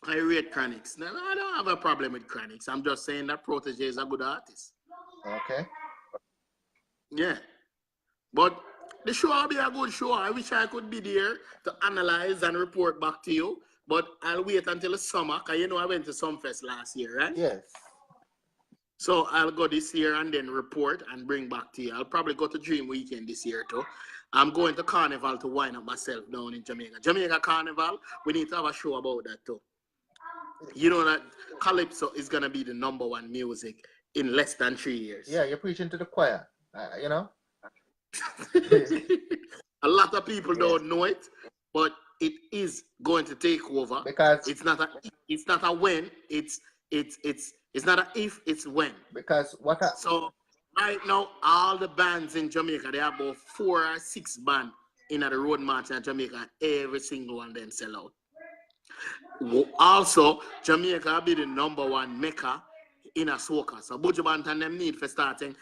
[SPEAKER 2] I rate Chronix. No, I don't have a problem with Chronix. I'm just saying that Protege is a good artist.
[SPEAKER 1] Okay.
[SPEAKER 2] Yeah. But the show will be a good show. I wish I could be there to analyze and report back to you. but I'll wait until the summer, because you know I went to Sumfest last year, right?
[SPEAKER 1] Yes.
[SPEAKER 2] So I'll go this year and then report and bring back to you. I'll probably go to Dream Weekend this year too. I'm going to Carnival to wind up myself down in Jamaica. Jamaica Carnival, we need to have a show about that too. You know that Calypso is going to be the #1 music in less than 3 years.
[SPEAKER 1] Yeah, you're preaching to the choir, you know?
[SPEAKER 2] A lot of people don't know it, but it is going to take over.
[SPEAKER 1] Because
[SPEAKER 2] it's not a when, it's not a if, it's when.
[SPEAKER 1] Because
[SPEAKER 2] so right now, all the bands in Jamaica, they have about 4 or 6 bands in the road march in Jamaica. Every single one of them sell out. Also, Jamaica will be the #1 mecca in a soca. So Buju Banton them need for starting.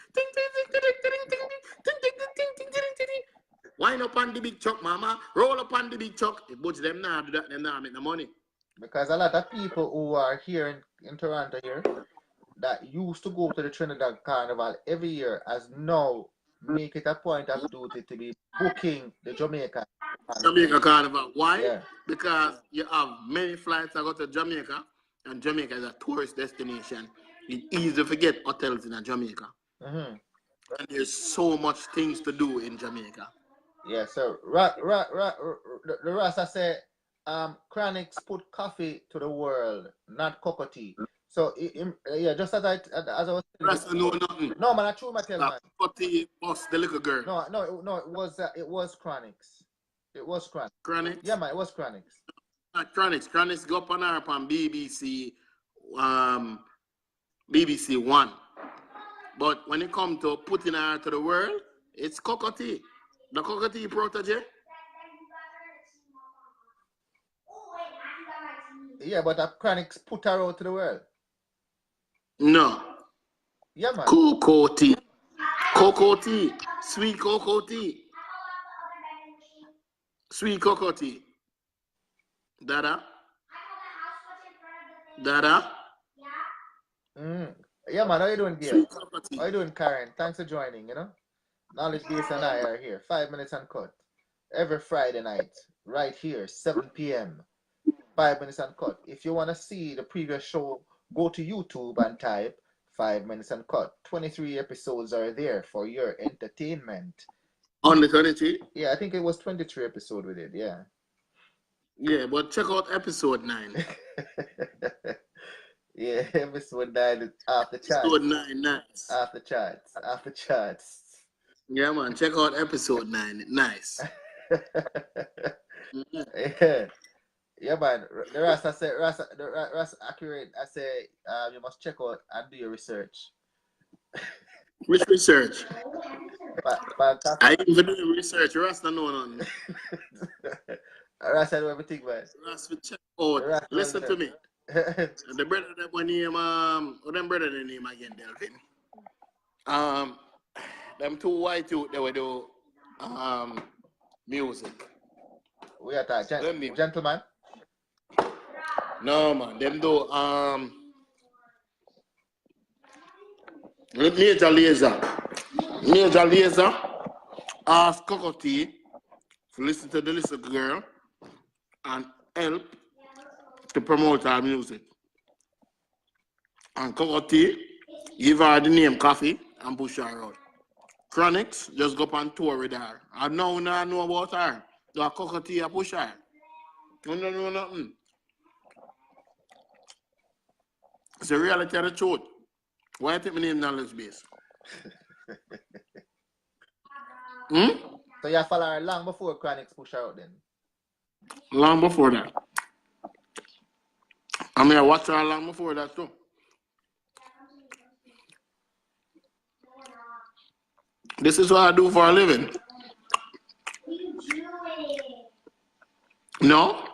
[SPEAKER 2] Wind up on the big truck, mama. Roll up on the big truck. If Buju them now do that, them now make the money.
[SPEAKER 1] Because a lot of people who are here in Toronto here that used to go to the Trinidad Carnival every year as now make it a point of duty to be booking the Jamaica
[SPEAKER 2] Carnival. Why?
[SPEAKER 1] Yeah.
[SPEAKER 2] Because you have many flights that go to Jamaica, and Jamaica is a tourist destination. It's easy to forget hotels in Jamaica.
[SPEAKER 1] Mm-hmm.
[SPEAKER 2] And there's so much things to do in Jamaica.
[SPEAKER 1] Yeah, so the Rasta say, Chronics put coffee to the world, not cocoa tea. So yeah, just as I was
[SPEAKER 2] Rasta know nothing.
[SPEAKER 1] No man, I true my tell man.
[SPEAKER 2] Cocoa tea was the little girl.
[SPEAKER 1] No, it was Chronics. It was Chronics.
[SPEAKER 2] Chronics?
[SPEAKER 1] Yeah man, it was Chronics.
[SPEAKER 2] Chronics go up on her on BBC BBC One. But when it comes to putting her to the world, it's cocoa tea. The cocoa tea protege.
[SPEAKER 1] Yeah, but Chronics put her out to the world.
[SPEAKER 2] No.
[SPEAKER 1] Yeah, man.
[SPEAKER 2] Cocoa tea. Cocoa tea. Sweet cocoa tea. Sweet cocoa tea. Dada?
[SPEAKER 1] Yeah, man. How you doing, Gail? How you doing, Karen? Thanks for joining, you know. Knowledge Base and I are here. 5 minutes uncut. Every Friday night. Right here, 7 p.m. 5 minutes uncut. If you want to see the previous show, go to YouTube and type 5 minutes uncut. 23 episodes are there for your entertainment.
[SPEAKER 2] Only 23?
[SPEAKER 1] Yeah, I think it was 23 episodes we did, yeah.
[SPEAKER 2] Yeah, but check out episode 9.
[SPEAKER 1] Yeah, episode 9 is off the charts.
[SPEAKER 2] Episode 9, nice.
[SPEAKER 1] Off the charts.
[SPEAKER 2] Yeah, man, check out episode 9. Nice.
[SPEAKER 1] Yeah. Yeah, man. The Rasta say, Rasta accurate. I say, you must check out and do your research.
[SPEAKER 2] Which research?
[SPEAKER 1] But
[SPEAKER 2] I even do research. Rasta know none.
[SPEAKER 1] Rasta do everything, man.
[SPEAKER 2] Rasta check out. Listen to me. The brother that one name, them brother the name again, Delvin. Them 2 white youth, they will do music.
[SPEAKER 1] We are talking gentleman.
[SPEAKER 2] No man, them do Major Laser ask Cocoa Tea to listen to the little girl and help to promote our music. And Cocoa Tea give her the name Coffee and push her out. Chronics just go up on tour with her. I know about her. The Cocoa Tea push her. No nothing. It's the reality of the truth. Why take my name Knowledge Base?
[SPEAKER 1] So you follow her long before Chronics push her out then?
[SPEAKER 2] Long before that. I mean, I watched her long before that too. This is what I do for a living. No?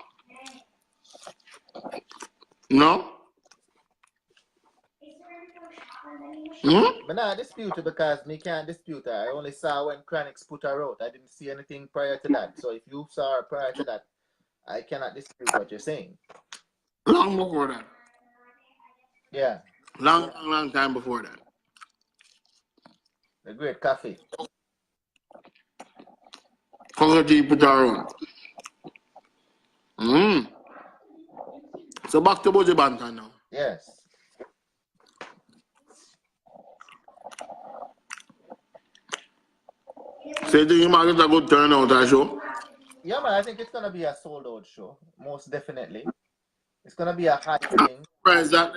[SPEAKER 1] But nah, I dispute it because me can't dispute her. I only saw when Chronics put her out. I didn't see anything prior to that. So if you saw her prior to that, I cannot dispute what you're saying.
[SPEAKER 2] Long before that.
[SPEAKER 1] Yeah.
[SPEAKER 2] Long time before that.
[SPEAKER 1] The great coffee.
[SPEAKER 2] Cocoa Tea put her on. So back to Buju Banton now.
[SPEAKER 1] Yes.
[SPEAKER 2] So you think you might get a good turnout at show?
[SPEAKER 1] Yeah, man, I think it's gonna be a sold out show, most definitely. It's gonna be a hot thing.
[SPEAKER 2] Surprised that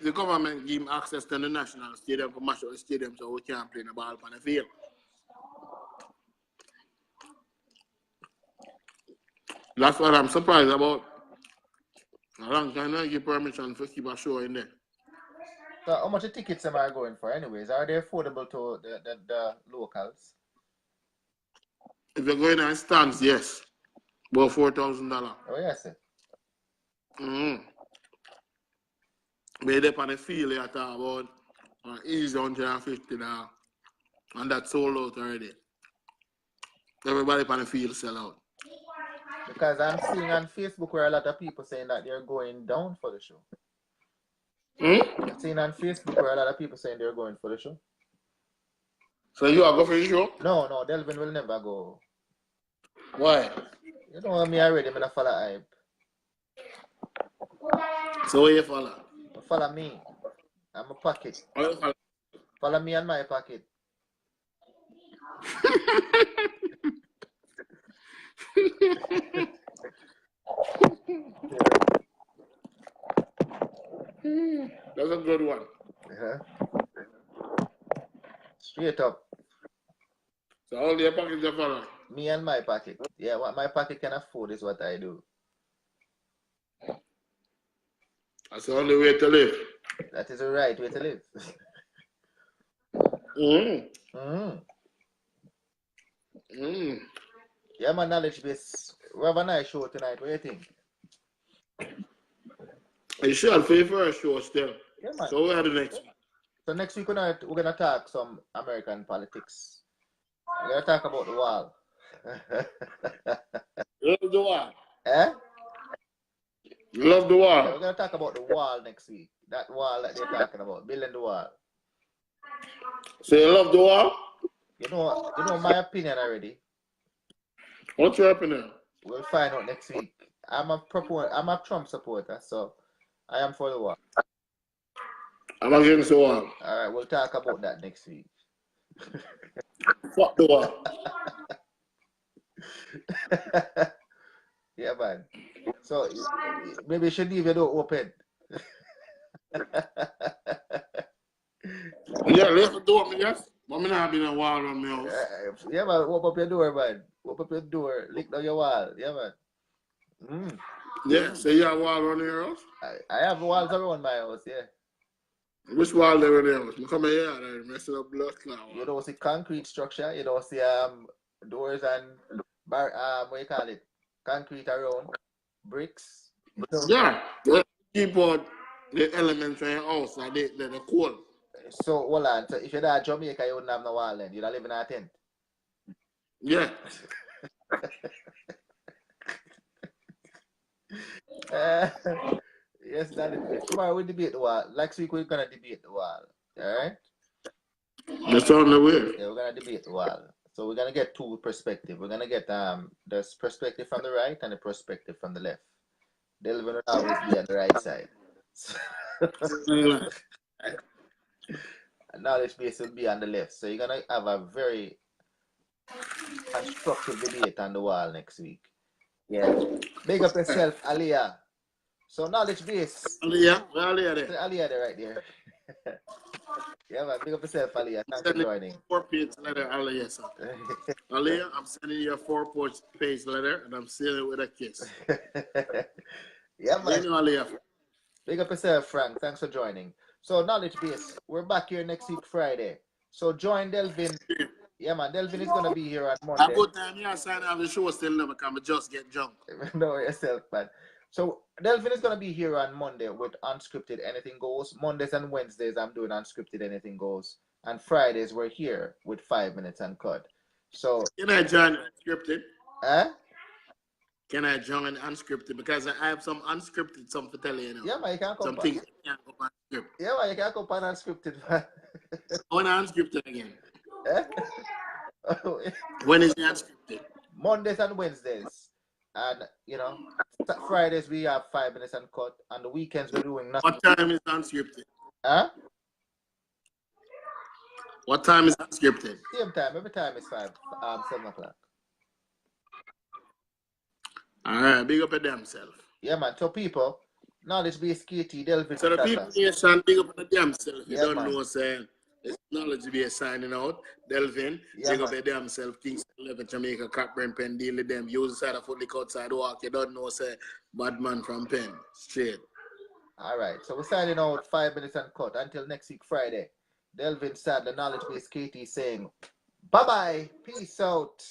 [SPEAKER 2] the government give him access to the national stadium for match of the stadium so we can't play the ball on the field. That's what I'm surprised about. A long time I give permission to keep a show in there.
[SPEAKER 1] So how much the tickets am I going for anyways? Are they affordable to the locals?
[SPEAKER 2] If you're going on stands, yes. About $4,000.
[SPEAKER 1] Oh yes, sir.
[SPEAKER 2] But they on the field you talk about easy $150. And that's sold out already. Everybody on the field sell out.
[SPEAKER 1] Because I'm seeing on Facebook where a lot of people saying that they're going down for the show. I'm seeing on Facebook where a lot of people saying they're going for the show.
[SPEAKER 2] So you are going for the show?
[SPEAKER 1] No, Delvin will never go.
[SPEAKER 2] Why?
[SPEAKER 1] You know me already, I'm gonna follow hype.
[SPEAKER 2] So where you follow?
[SPEAKER 1] Follow me. I'm a pocket. Follow me and my pocket.
[SPEAKER 2] That's a good one.
[SPEAKER 1] Straight up.
[SPEAKER 2] So all your pockets are follow?
[SPEAKER 1] Me and my pocket. Yeah, what my pocket can afford is what I do.
[SPEAKER 2] That's the only way to live.
[SPEAKER 1] That is the right way to live. Yeah, my knowledge base. We have a nice show tonight. What do you think?
[SPEAKER 2] You should pay for a show still.
[SPEAKER 1] Yeah, man.
[SPEAKER 2] So we are the next one.
[SPEAKER 1] So next week we're gonna talk some American politics. We're gonna talk about the wall.
[SPEAKER 2] Love the wall.
[SPEAKER 1] Eh?
[SPEAKER 2] Love the wall.
[SPEAKER 1] Yeah, we're gonna talk about the wall next week. That wall that they're talking about, building the wall.
[SPEAKER 2] So you love the wall?
[SPEAKER 1] You know my opinion already.
[SPEAKER 2] What's your opinion?
[SPEAKER 1] We'll find out next week. I'm a Trump supporter, so I am for the wall.
[SPEAKER 2] I'm against the wall.
[SPEAKER 1] Alright, we'll talk about that next week.
[SPEAKER 2] Fuck the wall.
[SPEAKER 1] Yeah, man. So maybe you should leave your door open.
[SPEAKER 2] Yeah, leave the door, yes. But I'm not being a wall on my house.
[SPEAKER 1] Yeah, man. Open up your door, man. Open up your door. Lick down your wall. Yeah, man.
[SPEAKER 2] Yeah, so you have a wall on your house?
[SPEAKER 1] I have walls around my house, yeah.
[SPEAKER 2] Which wall there on your house? I come here and mess up blood clot.
[SPEAKER 1] You don't see concrete structure. You don't see doors and what you call it? Concrete around. Bricks.
[SPEAKER 2] Yeah. Keep out the elements in your house like the cold.
[SPEAKER 1] So hold on. So if you're not Jamaica, you wouldn't have no wall then. You'd live in a tent.
[SPEAKER 2] Yeah.
[SPEAKER 1] Yes, Daddy. Tomorrow we debate the wall. Next week we're gonna debate the wall. Alright?
[SPEAKER 2] That's on the way.
[SPEAKER 1] Yeah, we're gonna debate the wall. So we're gonna get two perspectives. We're gonna get the perspective from the right and the perspective from the left. Delvin will always be on the right side. Knowledge base will be on the left. So you're gonna have a very constructive debate on the wall next week. Yeah. Big up yourself, Aliyah. So knowledge base.
[SPEAKER 2] Aliyah? Where Aliyah there?
[SPEAKER 1] Aliyah there right there. Yeah, man. Big up yourself, Aliyah. Thanks for joining.
[SPEAKER 2] 4-page letter, Aliyah, sir. Aliyah, I'm sending you a 4-page letter and I'm sealing it with a kiss.
[SPEAKER 1] Yeah, man.
[SPEAKER 2] You know, Aliyah.
[SPEAKER 1] Big up yourself, Frank. Thanks for joining. So knowledge base. We're back here next week, Friday. So join Delvin. Yeah, man. Delvin is gonna be here on Monday.
[SPEAKER 2] A good time, yeah, sign out the show still never come, just get drunk.
[SPEAKER 1] Know yourself, man. So Delvin is gonna be here on Monday with Unscripted Anything Goes. Mondays and Wednesdays I'm doing Unscripted Anything Goes. And Fridays we're here with 5 minutes uncut. So
[SPEAKER 2] can I join Unscripted?
[SPEAKER 1] Huh?
[SPEAKER 2] Can I join Unscripted? Because I have some unscripted something to tell you, you know.
[SPEAKER 1] Yeah, man, you can come.
[SPEAKER 2] Some things can't go unscripted.
[SPEAKER 1] Yeah, man, you can come on Unscripted, man.
[SPEAKER 2] I want Unscripted again.
[SPEAKER 1] Eh?
[SPEAKER 2] When is the Unscripted?
[SPEAKER 1] Mondays and Wednesdays. And, you know, Fridays we have 5 minutes uncut. On the weekends we're doing nothing.
[SPEAKER 2] What time is unscripted?
[SPEAKER 1] Huh?
[SPEAKER 2] What time is unscripted?
[SPEAKER 1] Same time. Every time is 7 o'clock.
[SPEAKER 2] All right, big up at themselves.
[SPEAKER 1] Yeah, man. So people, knowledge base KT, Delvin.
[SPEAKER 2] So the people nation, big up at themselves. You
[SPEAKER 1] Yeah,
[SPEAKER 2] don't
[SPEAKER 1] man.
[SPEAKER 2] know, saying it's knowledge base signing out. Delvin,
[SPEAKER 1] Yeah,
[SPEAKER 2] big
[SPEAKER 1] man.
[SPEAKER 2] up at themselves. Kingston 11, Jamaica, Capbrain, Pen, deal with them. Use the side of foot, lick outside walk. You don't know, say bad man from Pen. Straight.
[SPEAKER 1] All right. So we're signing out 5 minutes uncut until next week Friday. Delvin Sadler, knowledge base KT saying bye bye. Peace out.